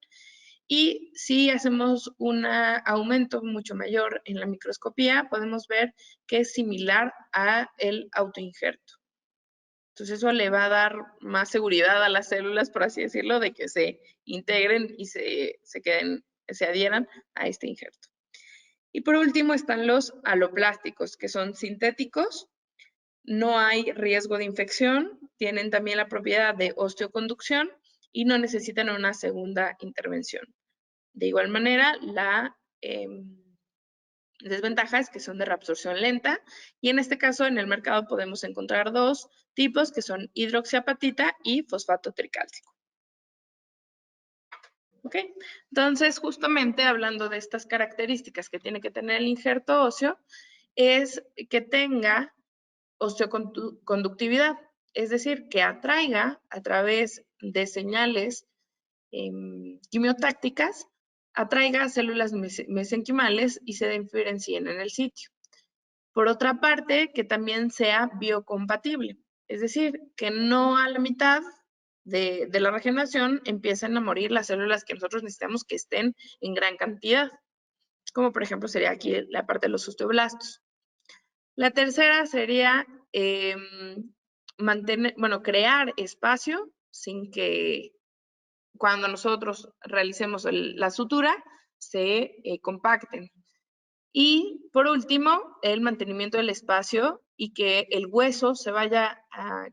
Speaker 1: Y si hacemos un aumento mucho mayor en la microscopía, podemos ver que es similar a el autoinjerto. Entonces eso le va a dar más seguridad a las células, por así decirlo, de que se integren y se adhieran a este injerto. Y por último están los aloplásticos, que son sintéticos, no hay riesgo de infección, tienen también la propiedad de osteoconducción y no necesitan una segunda intervención. De igual manera, la desventaja es que son de reabsorción lenta, y en este caso en el mercado podemos encontrar dos tipos que son hidroxiapatita y fosfato tricálcico. ¿Ok? Entonces, justamente hablando de estas características que tiene que tener el injerto óseo, es que tenga osteoconductividad, es decir, que atraiga a través de señales quimiotácticas, atraiga células mesenquimales y se diferencien en el sitio. Por otra parte, que también sea biocompatible, es decir, que no a la mitad de la regeneración empiecen a morir las células que nosotros necesitamos que estén en gran cantidad, como por ejemplo sería aquí la parte de los osteoblastos. La tercera sería crear espacio sin que cuando nosotros realicemos la sutura se compacten. Y por último, el mantenimiento del espacio y que el hueso se vaya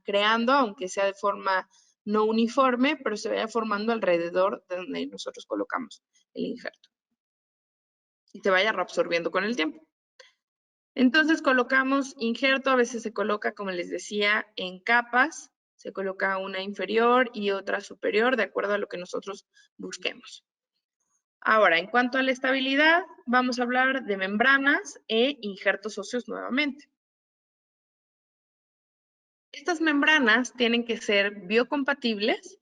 Speaker 1: creando, aunque sea de forma no uniforme, pero se vaya formando alrededor de donde nosotros colocamos el injerto. Y se vaya reabsorbiendo con el tiempo. Entonces colocamos injerto, a veces se coloca, como les decía, en capas. Se coloca una inferior y otra superior, de acuerdo a lo que nosotros busquemos. Ahora, en cuanto a la estabilidad, vamos a hablar de membranas e injertos óseos nuevamente. Estas membranas tienen que ser biocompatibles,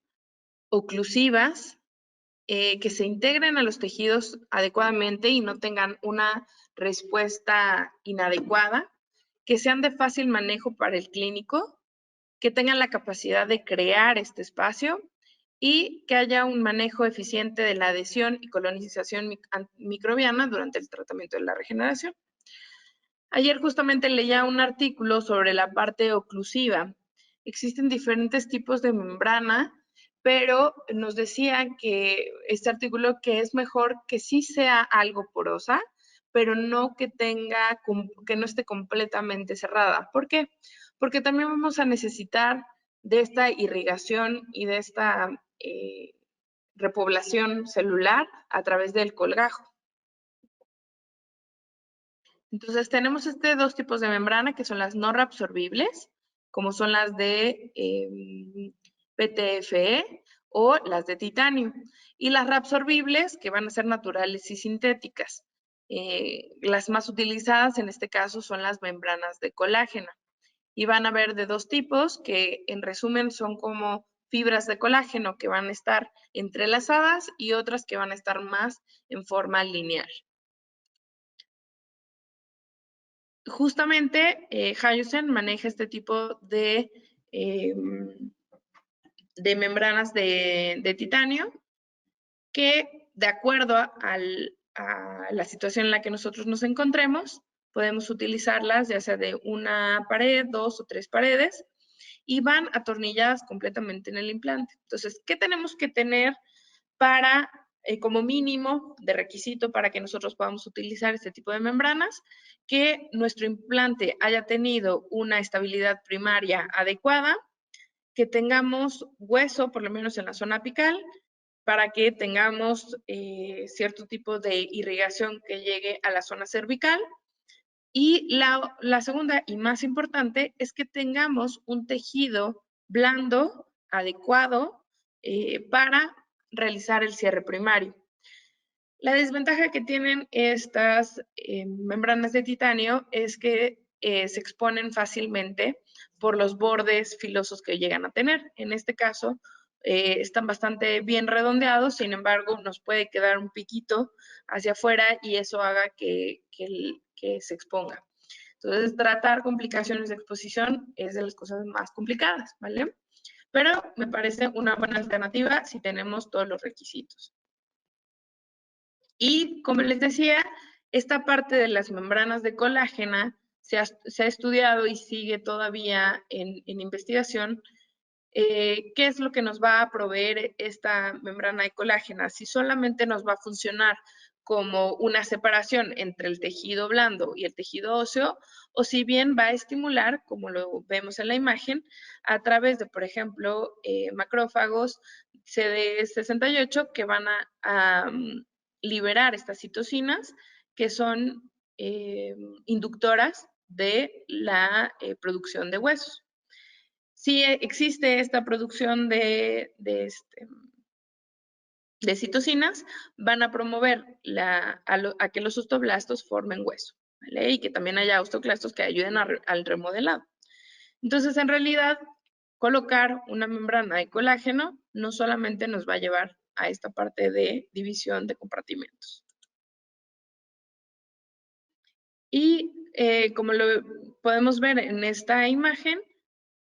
Speaker 1: oclusivas, que se integren a los tejidos adecuadamente y no tengan una respuesta inadecuada, que sean de fácil manejo para el clínico, que tengan la capacidad de crear este espacio y que haya un manejo eficiente de la adhesión y colonización microbiana durante el tratamiento de la regeneración. Ayer justamente leía un artículo sobre la parte oclusiva. Existen diferentes tipos de membrana, pero nos decían que este artículo que es mejor que sí sea algo porosa, pero no que no esté completamente cerrada. ¿Por qué? Porque también vamos a necesitar de esta irrigación y de esta repoblación celular a través del colgajo. Entonces tenemos dos tipos de membrana que son las no reabsorbibles, como son las de PTFE o las de titanio, y las reabsorbibles que van a ser naturales y sintéticas. Las más utilizadas en este caso son las membranas de colágeno y van a haber de dos tipos que en resumen son como fibras de colágeno que van a estar entrelazadas y otras que van a estar más en forma lineal. Justamente Hyoscine maneja este tipo de membranas de titanio que de acuerdo a la situación en la que nosotros nos encontremos, podemos utilizarlas ya sea de una pared, 2 o 3 paredes y van atornilladas completamente en el implante. Entonces, ¿qué tenemos que tener para, como mínimo de requisito para que nosotros podamos utilizar este tipo de membranas? Que nuestro implante haya tenido una estabilidad primaria adecuada, que tengamos hueso, por lo menos en la zona apical, para que tengamos cierto tipo de irrigación que llegue a la zona cervical. Y la segunda y más importante es que tengamos un tejido blando, adecuado, para realizar el cierre primario. La desventaja que tienen estas membranas de titanio es que se exponen fácilmente por los bordes filosos que llegan a tener. En este caso, están bastante bien redondeados, sin embargo, nos puede quedar un piquito hacia afuera y eso haga que se exponga. Entonces, tratar complicaciones de exposición es de las cosas más complicadas, ¿vale? Pero me parece una buena alternativa si tenemos todos los requisitos. Y como les decía, esta parte de las membranas de colágeno se ha estudiado y sigue todavía en investigación. ¿Qué es lo que nos va a proveer esta membrana de colágeno? Si solamente nos va a funcionar como una separación entre el tejido blando y el tejido óseo, o si bien va a estimular, como lo vemos en la imagen, a través de, por ejemplo, macrófagos CD68 que van a liberar estas citocinas que son inductoras de la producción de huesos. Si existe esta producción de citocinas, van a promover a que los osteoblastos formen hueso, ¿vale? Y que también haya osteoclastos que ayuden al remodelado. Entonces, en realidad, colocar una membrana de colágeno no solamente nos va a llevar a esta parte de división de compartimentos. Y como lo podemos ver en esta imagen,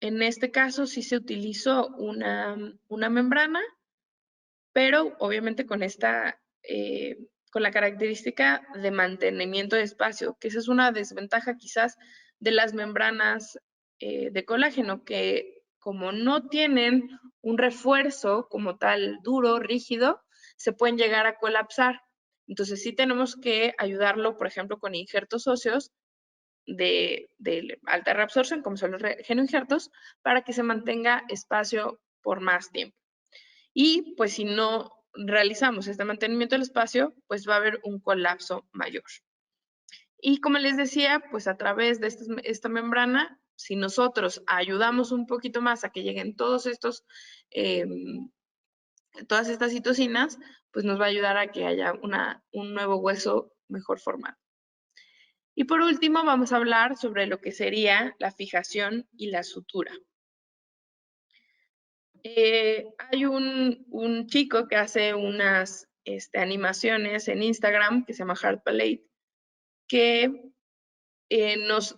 Speaker 1: en este caso sí se utilizó una membrana, pero obviamente con con la característica de mantenimiento de espacio, que esa es una desventaja quizás de las membranas de colágeno, que como no tienen un refuerzo como tal duro, rígido, se pueden llegar a colapsar. Entonces sí tenemos que ayudarlo, por ejemplo, con injertos óseos de alta reabsorción, como son los genoinjertos, para que se mantenga espacio por más tiempo. Y pues si no realizamos este mantenimiento del espacio, pues va a haber un colapso mayor. Y como les decía, pues a través de esta membrana, si nosotros ayudamos un poquito más a que lleguen todas estas citocinas, pues nos va a ayudar a que haya un nuevo hueso mejor formado. Y por último, vamos a hablar sobre lo que sería la fijación y la sutura. Hay un chico que hace unas animaciones en Instagram que se llama Heart Palette, que nos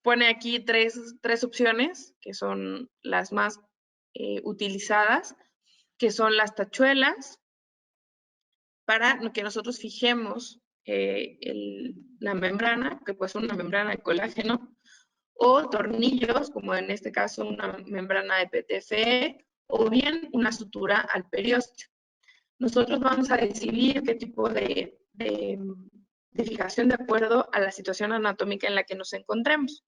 Speaker 1: pone aquí tres opciones, que son las más utilizadas, que son las tachuelas, para que nosotros fijemos la membrana, que puede ser una membrana de colágeno, o tornillos, como en este caso una membrana de PTFE, o bien una sutura al periósteo. Nosotros vamos a decidir qué tipo de fijación de acuerdo a la situación anatómica en la que nos encontremos.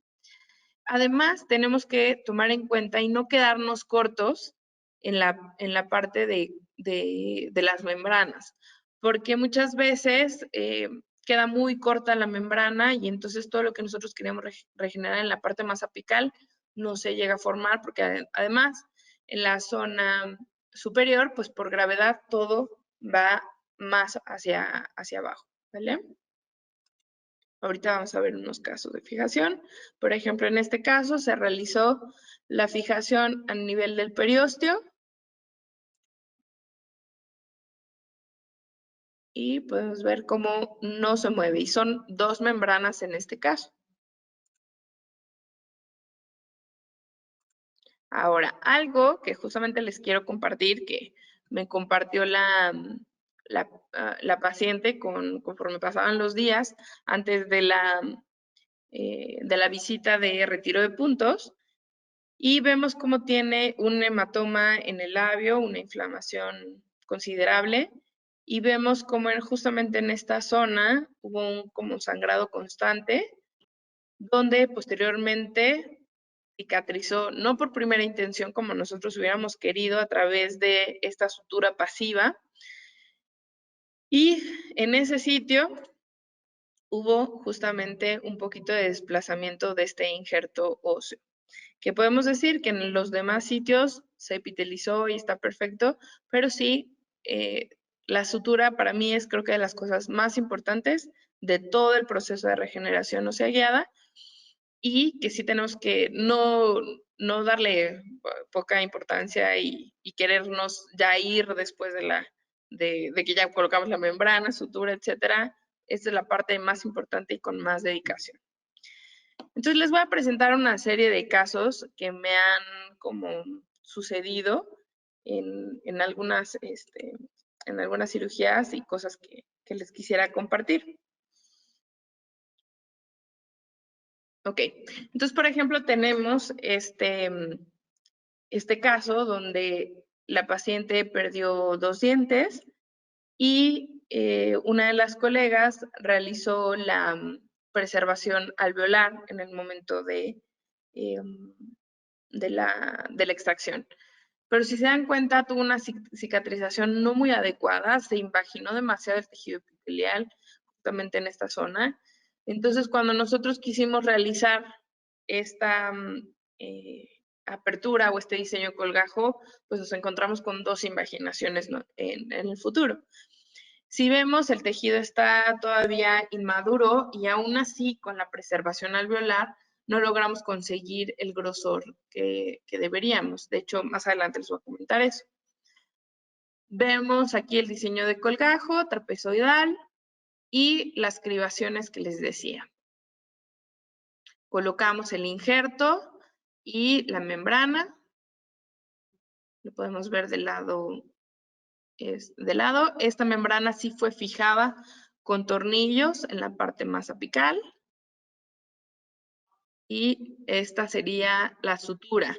Speaker 1: Además, tenemos que tomar en cuenta y no quedarnos cortos en la parte de las membranas, porque muchas veces queda muy corta la membrana y entonces todo lo que nosotros queremos regenerar en la parte más apical no se llega a formar, porque además en la zona superior, pues por gravedad todo va más hacia abajo, ¿vale? Ahorita vamos a ver unos casos de fijación. Por ejemplo, en este caso se realizó la fijación a nivel del periósteo. Y podemos ver cómo no se mueve. Y son dos membranas en este caso. Ahora, algo que justamente les quiero compartir, que me compartió la paciente conforme pasaban los días antes de la visita de retiro de puntos, y vemos cómo tiene un hematoma en el labio, una inflamación considerable, y vemos cómo justamente en esta zona hubo un como sangrado constante, donde posteriormente cicatrizó, no por primera intención como nosotros hubiéramos querido a través de esta sutura pasiva, y en ese sitio hubo justamente un poquito de desplazamiento de este injerto óseo, que podemos decir que en los demás sitios se epitelizó y está perfecto, pero sí, la sutura para mí es creo que de las cosas más importantes de todo el proceso de regeneración ósea guiada, y que sí tenemos que no darle poca importancia y querernos ya ir después de que ya colocamos la membrana, sutura, etcétera. Esta es la parte más importante y con más dedicación. Entonces les voy a presentar una serie de casos que me han como sucedido en algunas cirugías y cosas que les quisiera compartir. Ok, entonces por ejemplo tenemos este caso donde la paciente perdió 2 dientes y una de las colegas realizó la preservación alveolar en el momento de la extracción. Pero si se dan cuenta, tuvo una cicatrización no muy adecuada, se invaginó demasiado el tejido epitelial justamente en esta zona. Entonces, cuando nosotros quisimos realizar esta apertura o este diseño colgajo, pues nos encontramos con 2 invaginaciones, ¿no?, en el futuro. Si vemos, el tejido está todavía inmaduro y aún así, con la preservación alveolar, no logramos conseguir el grosor que deberíamos. De hecho, más adelante les voy a comentar eso. Vemos aquí el diseño de colgajo, trapezoidal y las cribaciones que les decía. Colocamos el injerto y la membrana. Lo podemos ver del lado. Esta membrana sí fue fijada con tornillos en la parte más apical. Y esta sería la sutura.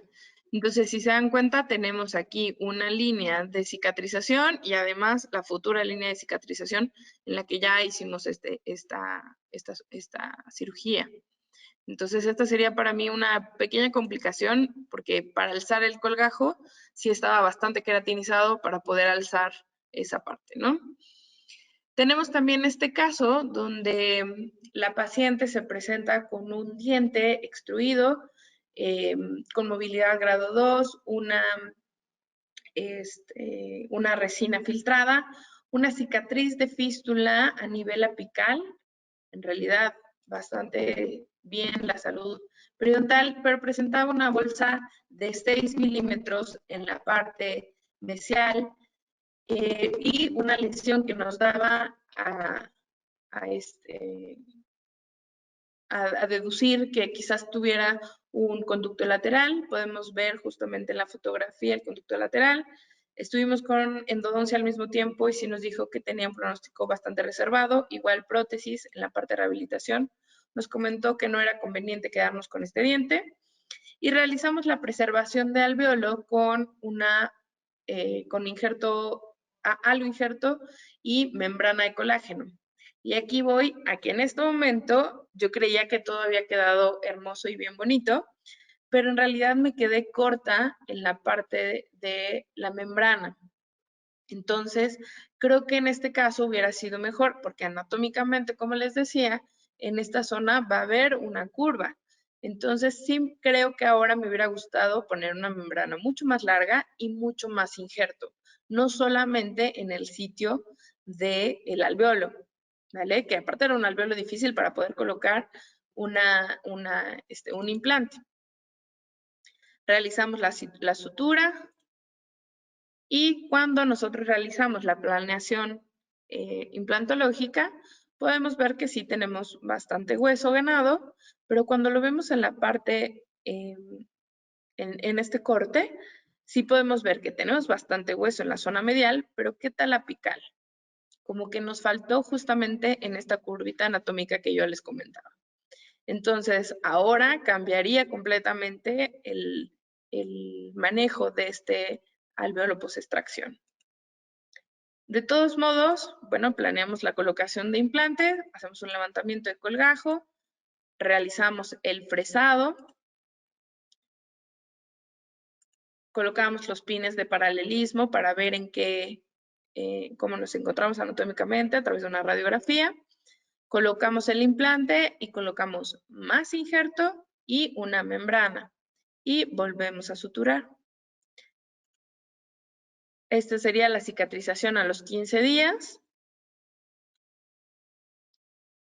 Speaker 1: Entonces, si se dan cuenta, tenemos aquí una línea de cicatrización y además la futura línea de cicatrización en la que ya hicimos esta cirugía. Entonces, esta sería para mí una pequeña complicación porque para alzar el colgajo sí estaba bastante queratinizado para poder alzar esa parte, ¿no? Tenemos también este caso donde la paciente se presenta con un diente extruido, con movilidad grado 2, una resina filtrada, una cicatriz de fístula a nivel apical, en realidad bastante bien la salud periodontal, pero presentaba una bolsa de 6 milímetros en la parte mesial, y una lesión que nos daba a deducir que quizás tuviera un conducto lateral. Podemos ver justamente en la fotografía el conducto lateral. Estuvimos con endodoncia al mismo tiempo y sí nos dijo que tenía un pronóstico bastante reservado. Igual prótesis en la parte de rehabilitación. Nos comentó que no era conveniente quedarnos con este diente. Y realizamos la preservación de alveolo con con injerto, halo injerto y membrana de colágeno. Y aquí voy a que en este momento yo creía que todo había quedado hermoso y bien bonito, pero en realidad me quedé corta en la parte de la membrana. Entonces, creo que en este caso hubiera sido mejor, porque anatómicamente, como les decía, en esta zona va a haber una curva. Entonces, sí creo que ahora me hubiera gustado poner una membrana mucho más larga y mucho más injerto, no solamente en el sitio del alveolo, ¿vale? Que aparte era un alveolo difícil para poder colocar un implante. Realizamos la sutura, y cuando nosotros realizamos la planeación implantológica, podemos ver que sí tenemos bastante hueso ganado, pero cuando lo vemos en la parte, en este corte, sí podemos ver que tenemos bastante hueso en la zona medial, pero ¿qué tal apical? Como que nos faltó justamente en esta curvita anatómica que yo les comentaba. Entonces, ahora cambiaría completamente el manejo de este alveolo post-extracción. De todos modos, bueno, planeamos la colocación de implante, hacemos un levantamiento de colgajo, realizamos el fresado, colocamos los pines de paralelismo para ver en cómo nos encontramos anatómicamente a través de una radiografía, colocamos el implante y colocamos más injerto y una membrana y volvemos a suturar. Esta sería la cicatrización a los 15 días.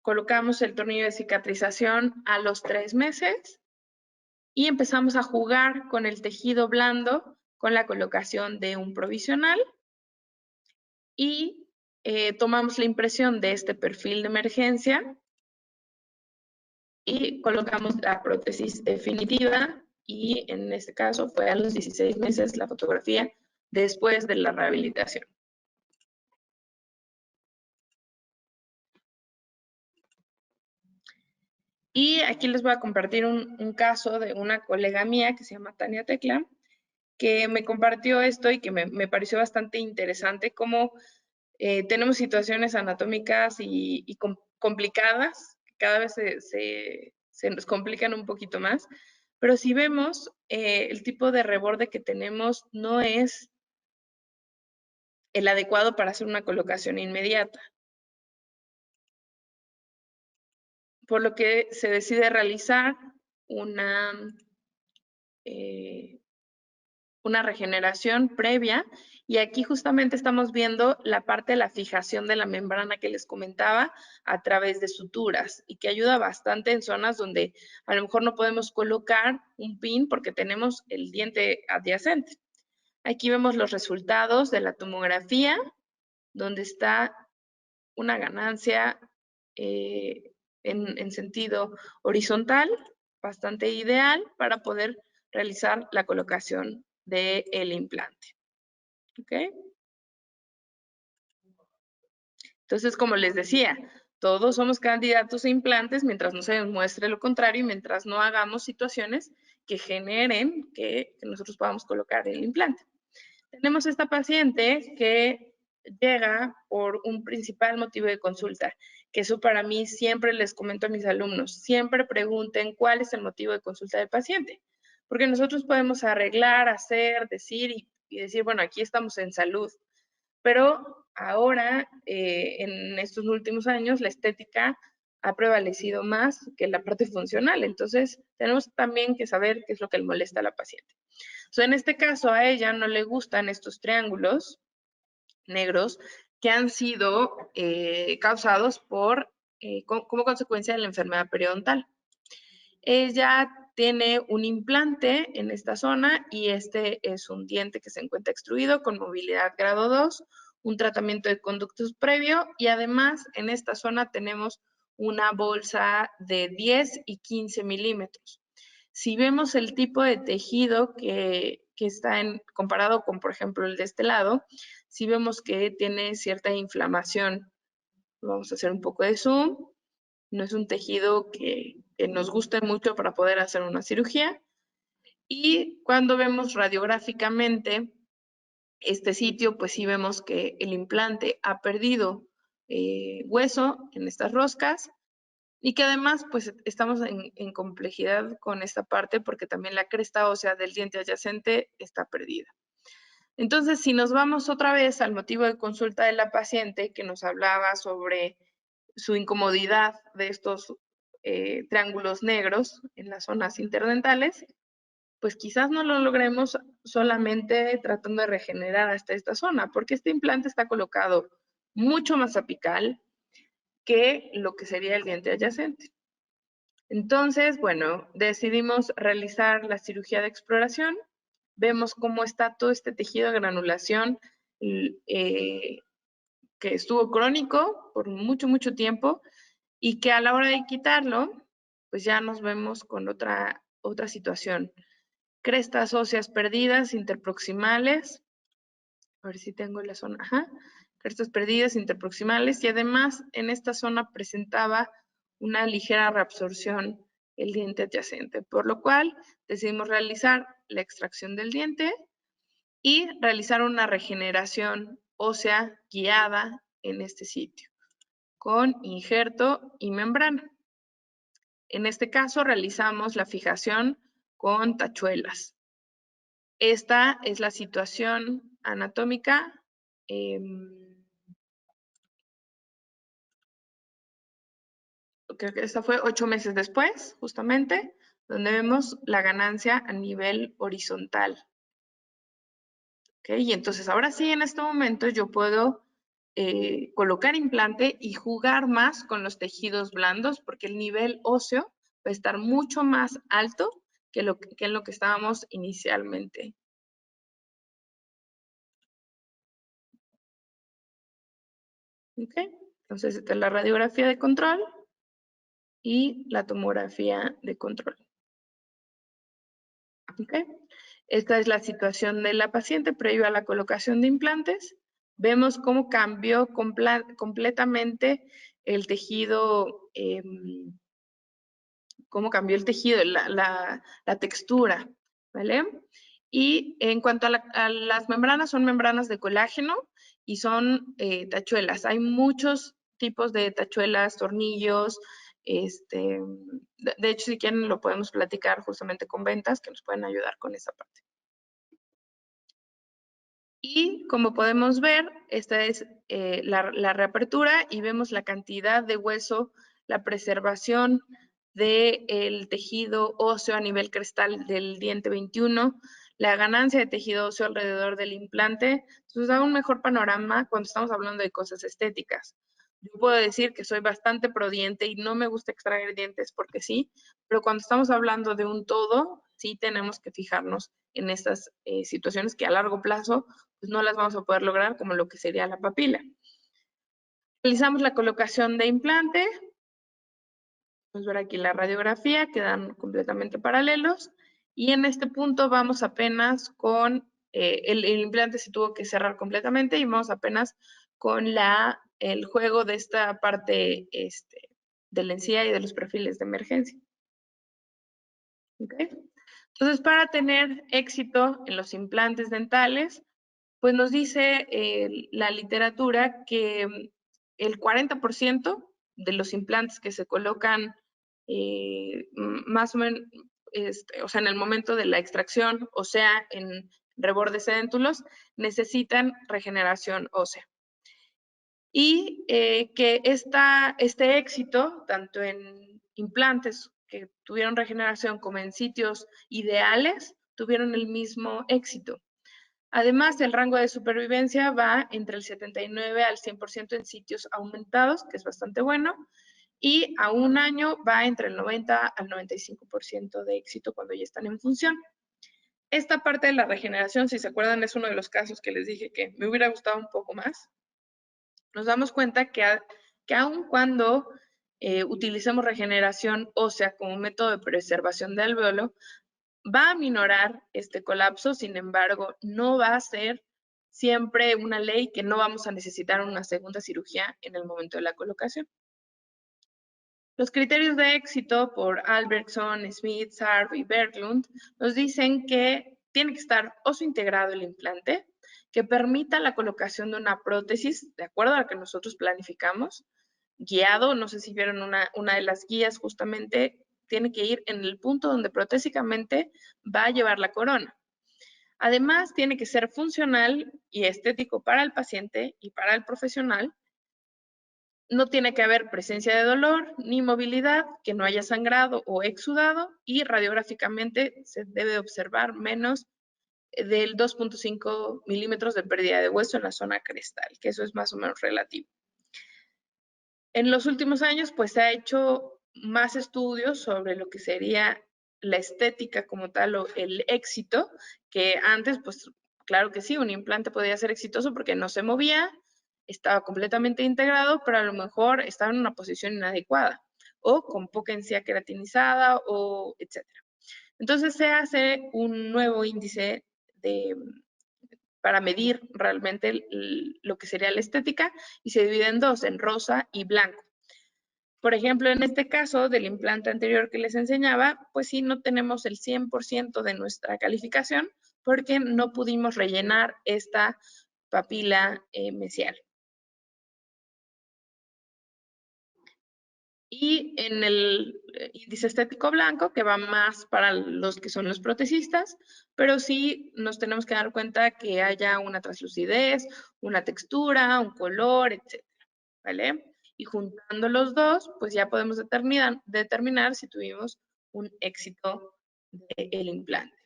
Speaker 1: Colocamos el tornillo de cicatrización a los 3 meses y empezamos a jugar con el tejido blando con la colocación de un provisional y tomamos la impresión de este perfil de emergencia y colocamos la prótesis definitiva y en este caso fue a los 16 meses la fotografía después de la rehabilitación. Y aquí les voy a compartir un caso de una colega mía que se llama Tania Tecla, que me compartió esto y que me pareció bastante interesante, cómo tenemos situaciones anatómicas y complicadas, cada vez se nos complican un poquito más, pero si vemos, el tipo de reborde que tenemos no es el adecuado para hacer una colocación inmediata. Por lo que se decide realizar una una regeneración previa, y aquí justamente estamos viendo la parte de la fijación de la membrana que les comentaba a través de suturas, y que ayuda bastante en zonas donde a lo mejor no podemos colocar un pin porque tenemos el diente adyacente. Aquí vemos los resultados de la tomografía, donde está una ganancia en sentido horizontal, bastante ideal para poder realizar la colocación del implante. ¿Ok? Entonces, como les decía, todos somos candidatos a implantes mientras no se demuestre lo contrario y mientras no hagamos situaciones que generen que nosotros podamos colocar el implante. Tenemos esta paciente que llega por un principal motivo de consulta, que eso para mí siempre les comento a mis alumnos, siempre pregunten cuál es el motivo de consulta del paciente, porque nosotros podemos arreglar, hacer, decir y decir, bueno, aquí estamos en salud, pero ahora, en estos últimos años, la estética ha prevalecido más que la parte funcional, entonces tenemos también que saber qué es lo que le molesta a la paciente. En este caso, a ella no le gustan estos triángulos negros que han sido causados por, como consecuencia de la enfermedad periodontal. Ella tiene un implante en esta zona y este es un diente que se encuentra extruido con movilidad grado 2, un tratamiento de conductos previo y además en esta zona tenemos una bolsa de 10 y 15 milímetros. Si vemos el tipo de tejido que está comparado con, por ejemplo, el de este lado, si vemos que tiene cierta inflamación. Vamos a hacer un poco de zoom. No es un tejido que nos guste mucho para poder hacer una cirugía. Y cuando vemos radiográficamente este sitio, pues sí vemos que el implante ha perdido hueso en estas roscas y que además pues estamos en complejidad con esta parte porque también la cresta ósea del diente adyacente está perdida. Entonces, si nos vamos otra vez al motivo de consulta de la paciente que nos hablaba sobre su incomodidad de estos triángulos negros en las zonas interdentales, pues quizás no lo logremos solamente tratando de regenerar hasta esta zona, porque este implante está colocado mucho más apical que lo que sería el diente adyacente. Entonces, bueno, decidimos realizar la cirugía de exploración. Vemos cómo está todo este tejido de granulación que estuvo crónico por mucho, mucho tiempo y que a la hora de quitarlo, pues ya nos vemos con otra situación. Crestas óseas perdidas, interproximales. A ver si tengo la zona. Ajá. Crestas perdidas, interproximales. Y además en esta zona presentaba una ligera reabsorción el diente adyacente, por lo cual decidimos realizar la extracción del diente y realizar una regeneración ósea guiada en este sitio, con injerto y membrana. En este caso realizamos la fijación con tachuelas. Esta es la situación anatómica. Creo que esta fue 8 meses después, justamente, donde vemos la ganancia a nivel horizontal. ¿Okay? Y entonces ahora sí, en este momento yo puedo colocar implante y jugar más con los tejidos blandos porque el nivel óseo va a estar mucho más alto que en lo que estábamos inicialmente. ¿Ok? Entonces, esta es la radiografía de control y la tomografía de control. ¿Ok? Esta es la situación de la paciente previo a la colocación de implantes. Vemos cómo cambió completamente el tejido, cómo cambió el tejido, la textura, ¿vale? Y en cuanto a las membranas, son membranas de colágeno y son tachuelas. Hay muchos tipos de tachuelas, tornillos, de hecho, si quieren lo podemos platicar justamente con ventas que nos pueden ayudar con esa parte. Y como podemos ver, esta es la reapertura y vemos la cantidad de hueso, la preservación del tejido óseo a nivel crestal del diente 21, la ganancia de tejido óseo alrededor del implante. Entonces da un mejor panorama cuando estamos hablando de cosas estéticas. Yo puedo decir que soy bastante pro diente y no me gusta extraer dientes porque sí, pero cuando estamos hablando de un todo, sí tenemos que fijarnos en estas situaciones que a largo plazo pues no las vamos a poder lograr, como lo que sería la papila. Realizamos la colocación de implante. Vamos a ver aquí la radiografía, quedan completamente paralelos. Y en este punto vamos apenas con, el implante se tuvo que cerrar completamente y vamos apenas con el juego de esta parte de la encía y de los perfiles de emergencia. ¿Okay? Entonces, para tener éxito en los implantes dentales, pues nos dice la literatura que el 40% de los implantes que se colocan más o menos, o sea, en el momento de la extracción, o sea, en rebordes edéntulos, necesitan regeneración ósea. Y que este éxito, tanto en implantes que tuvieron regeneración como en sitios ideales, tuvieron el mismo éxito. Además, el rango de supervivencia va entre el 79 al 100% en sitios aumentados, que es bastante bueno, y a un año va entre el 90 al 95% de éxito cuando ya están en función. Esta parte de la regeneración, si se acuerdan, es uno de los casos que les dije que me hubiera gustado un poco más. Nos damos cuenta que aun cuando utilicemos regeneración ósea como método de preservación de alveolo, va a minorar este colapso, sin embargo, no va a ser siempre una ley que no vamos a necesitar una segunda cirugía en el momento de la colocación. Los criterios de éxito por Albertson, Smith, Sarf y Berglund nos dicen que tiene que estar óseo integrado el implante, que permita la colocación de una prótesis de acuerdo a la que nosotros planificamos, guiado, no sé si vieron una de las guías justamente, tiene que ir en el punto donde protésicamente va a llevar la corona. Además, tiene que ser funcional y estético para el paciente y para el profesional. No tiene que haber presencia de dolor ni movilidad, que no haya sangrado o exudado, y radiográficamente se debe observar menos del 2.5 milímetros de pérdida de hueso en la zona crestal, que eso es más o menos relativo. En los últimos años, pues se ha hecho más estudios sobre lo que sería la estética como tal o el éxito, que antes, pues claro que sí, un implante podía ser exitoso porque no se movía, estaba completamente integrado, pero a lo mejor estaba en una posición inadecuada o con poca encía queratinizada o etcétera. Entonces se hace un nuevo índice para medir realmente lo que sería la estética y se divide en dos, en rosa y blanco. Por ejemplo, en este caso del implante anterior que les enseñaba, pues sí, no tenemos el 100% de nuestra calificación porque no pudimos rellenar esta papila mesial. Y en el índice estético blanco, que va más para los que son los protecistas, pero sí nos tenemos que dar cuenta que haya una translucidez, una textura, un color, etc. ¿Vale? Y juntando los dos, pues ya podemos determinar si tuvimos un éxito del implante.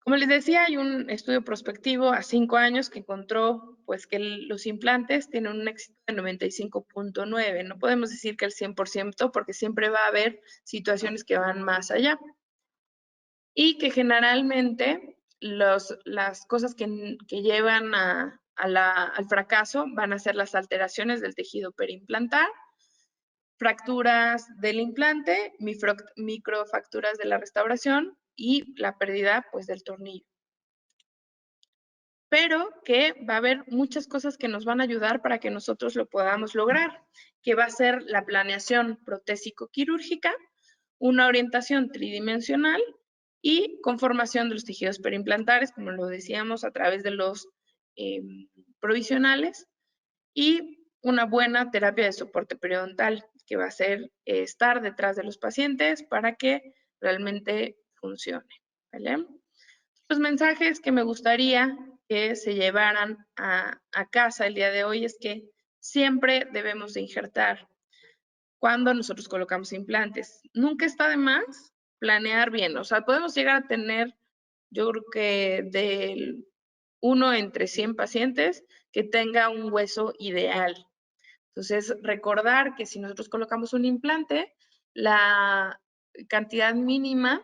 Speaker 1: Como les decía, hay un estudio prospectivo a 5 años que encontró pues que los implantes tienen un éxito de 95.9. No podemos decir que el 100% porque siempre va a haber situaciones que van más allá. Y que generalmente las cosas que llevan al fracaso van a ser las alteraciones del tejido periimplantar, fracturas del implante, microfracturas de la restauración y la pérdida pues del tornillo. Pero que va a haber muchas cosas que nos van a ayudar para que nosotros lo podamos lograr, que va a ser la planeación protésico-quirúrgica, una orientación tridimensional y conformación de los tejidos periimplantares, como lo decíamos, a través de los provisionales, y una buena terapia de soporte periodontal, que va a ser estar detrás de los pacientes para que realmente funcione. ¿Vale? Los mensajes que me gustaría que se llevaran a casa el día de hoy es que siempre debemos de injertar cuando nosotros colocamos implantes. Nunca está de más planear bien. O sea, podemos llegar a tener yo creo que del 1 entre 100 pacientes que tenga un hueso ideal. Entonces, recordar que si nosotros colocamos un implante, la cantidad mínima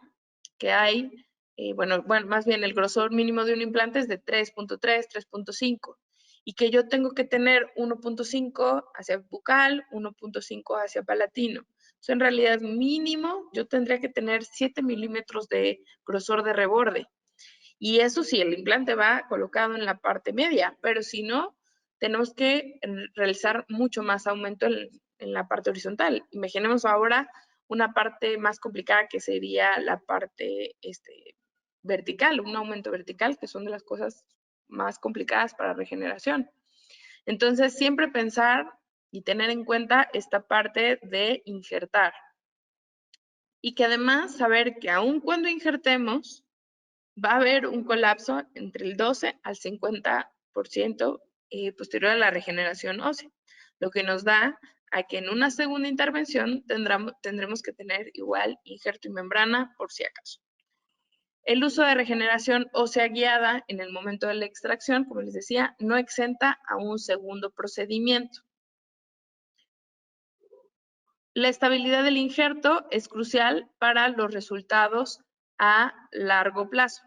Speaker 1: que hay, bueno, más bien el grosor mínimo de un implante es de 3.3, 3.5, y que yo tengo que tener 1.5 hacia bucal, 1.5 hacia palatino. Entonces, en realidad mínimo yo tendría que tener 7 milímetros de grosor de reborde. Y eso sí, el implante va colocado en la parte media, pero si no, tenemos que realizar mucho más aumento en la parte horizontal. Imaginemos ahora una parte más complicada que sería la parte vertical, un aumento vertical, que son de las cosas más complicadas para regeneración. Entonces, siempre pensar y tener en cuenta esta parte de injertar. Y que además saber que aun cuando injertemos, va a haber un colapso entre el 12 al 50% posterior a la regeneración ósea, lo que nos da a que en una segunda intervención tendremos que tener igual injerto y membrana por si acaso. El uso de regeneración ósea guiada en el momento de la extracción, como les decía, no exenta a un segundo procedimiento. La estabilidad del injerto es crucial para los resultados a largo plazo.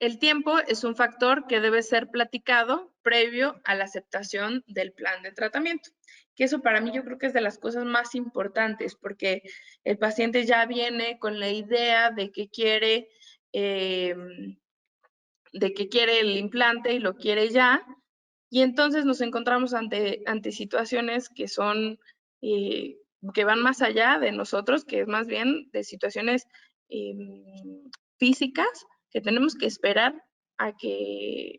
Speaker 1: El tiempo es un factor que debe ser platicado previo a la aceptación del plan de tratamiento, que eso para mí yo creo que es de las cosas más importantes, porque el paciente ya viene con la idea de que quiere el implante y lo quiere ya, y entonces nos encontramos ante situaciones que son, que van más allá de nosotros, que es más bien de situaciones físicas que tenemos que esperar a que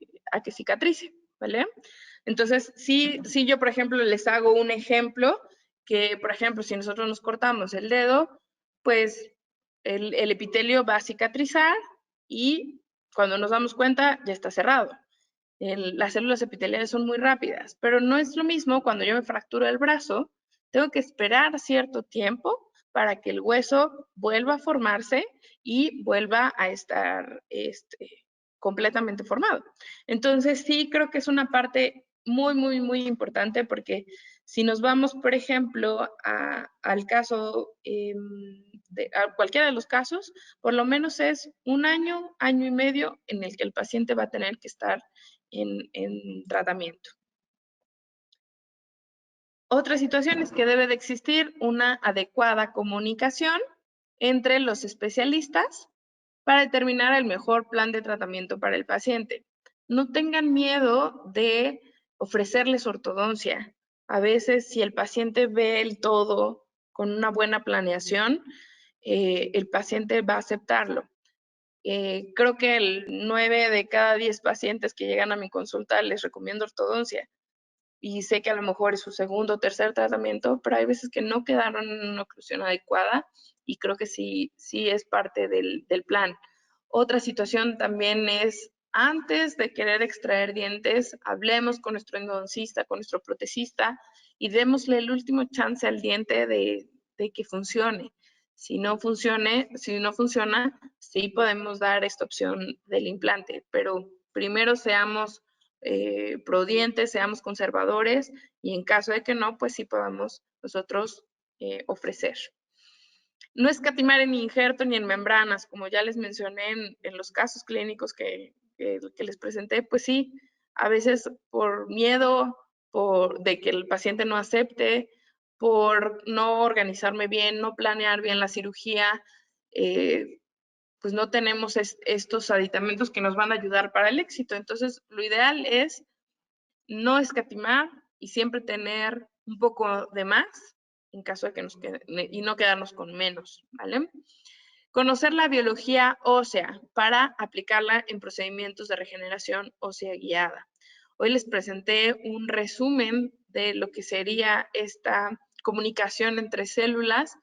Speaker 1: cicatrice, ¿vale? Entonces, sí, yo, por ejemplo, les hago un ejemplo que, por ejemplo, si nosotros nos cortamos el dedo, pues el epitelio va a cicatrizar y cuando nos damos cuenta ya está cerrado. Las células epiteliales son muy rápidas, pero no es lo mismo cuando yo me fracturo el brazo, tengo que esperar cierto tiempo para que el hueso vuelva a formarse y vuelva a estar completamente formado. Entonces, sí, creo que es una parte muy, muy, muy importante porque si nos vamos, por ejemplo, al caso, a cualquiera de los casos, por lo menos es un año, año y medio en el que el paciente va a tener que estar en tratamiento. Otra situación es que debe de existir una adecuada comunicación entre los especialistas para determinar el mejor plan de tratamiento para el paciente. No tengan miedo de ofrecerles ortodoncia. A veces, si el paciente ve el todo con una buena planeación, el paciente va a aceptarlo. Creo que el 9 de cada 10 pacientes que llegan a mi consulta les recomiendo ortodoncia. Y sé que a lo mejor es su segundo o tercer tratamiento, pero hay veces que no quedaron en una oclusión adecuada y creo que sí es parte del plan. Otra situación también es, antes de querer extraer dientes, hablemos con nuestro endodoncista, con nuestro protecista y démosle el último chance al diente de que funcione. Si no funciona, sí podemos dar esta opción del implante, pero primero seamos prudentes, seamos conservadores y en caso de que no, pues sí podamos nosotros ofrecer. No escatimar en injerto ni en membranas, como ya les mencioné en los casos clínicos que les presenté, pues sí, a veces por miedo de que el paciente no acepte, por no organizarme bien, no planear bien la cirugía, pues no tenemos estos aditamentos que nos van a ayudar para el éxito. Entonces, lo ideal es no escatimar y siempre tener un poco de más en caso de que nos quede, y no quedarnos con menos, ¿vale? Conocer la biología ósea para aplicarla en procedimientos de regeneración ósea guiada. Hoy les presenté un resumen de lo que sería esta comunicación entre células,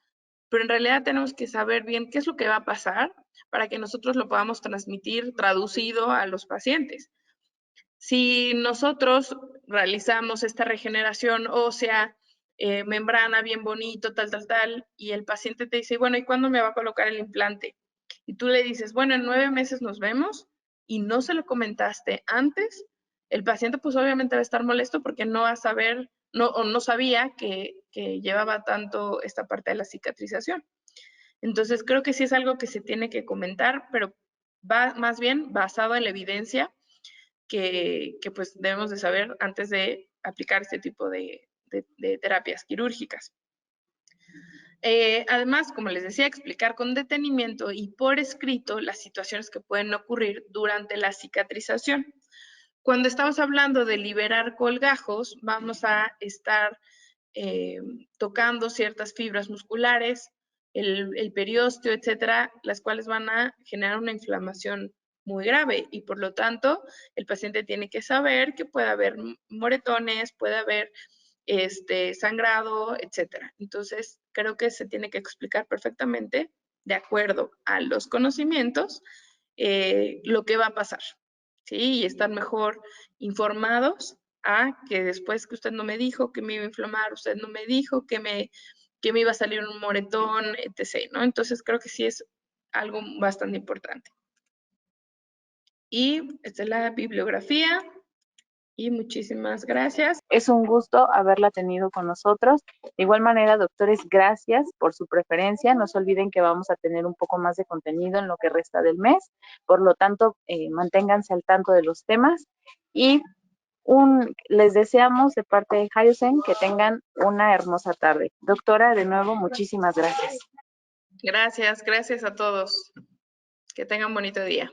Speaker 1: pero en realidad tenemos que saber bien qué es lo que va a pasar para que nosotros lo podamos transmitir traducido a los pacientes. Si nosotros realizamos esta regeneración ósea, membrana bien bonito, tal, y el paciente te dice, bueno, ¿y cuándo me va a colocar el implante? y tú le dices, bueno, en 9 meses nos vemos y no se lo comentaste antes, el paciente pues obviamente va a estar molesto porque no va a saber, o no sabía que llevaba tanto esta parte de la cicatrización. Entonces creo que sí es algo que se tiene que comentar, pero va más bien basado en la evidencia que pues debemos de saber antes de aplicar este tipo de terapias quirúrgicas. Además, como les decía, explicar con detenimiento y por escrito las situaciones que pueden ocurrir durante la cicatrización. Cuando estamos hablando de liberar colgajos, vamos a estar tocando ciertas fibras musculares, el periósteo, etcétera, las cuales van a generar una inflamación muy grave y por lo tanto el paciente tiene que saber que puede haber moretones, puede haber sangrado, etcétera. Entonces, creo que se tiene que explicar perfectamente, de acuerdo a los conocimientos, lo que va a pasar, ¿sí? Y estar mejor informados a que después que usted no me dijo que me iba a inflamar, usted no me dijo que me iba a salir un moretón, etc., ¿no? Entonces, creo que sí es algo bastante importante. Y esta es la bibliografía. Y muchísimas gracias.
Speaker 2: Es un gusto haberla tenido con nosotros. De igual manera, doctores, gracias por su preferencia. No se olviden que vamos a tener un poco más de contenido en lo que resta del mes. Por lo tanto, manténganse al tanto de los temas. Y les deseamos de parte de Hyosen que tengan una hermosa tarde. Doctora, de nuevo, muchísimas gracias.
Speaker 1: Gracias a todos. Que tengan bonito día.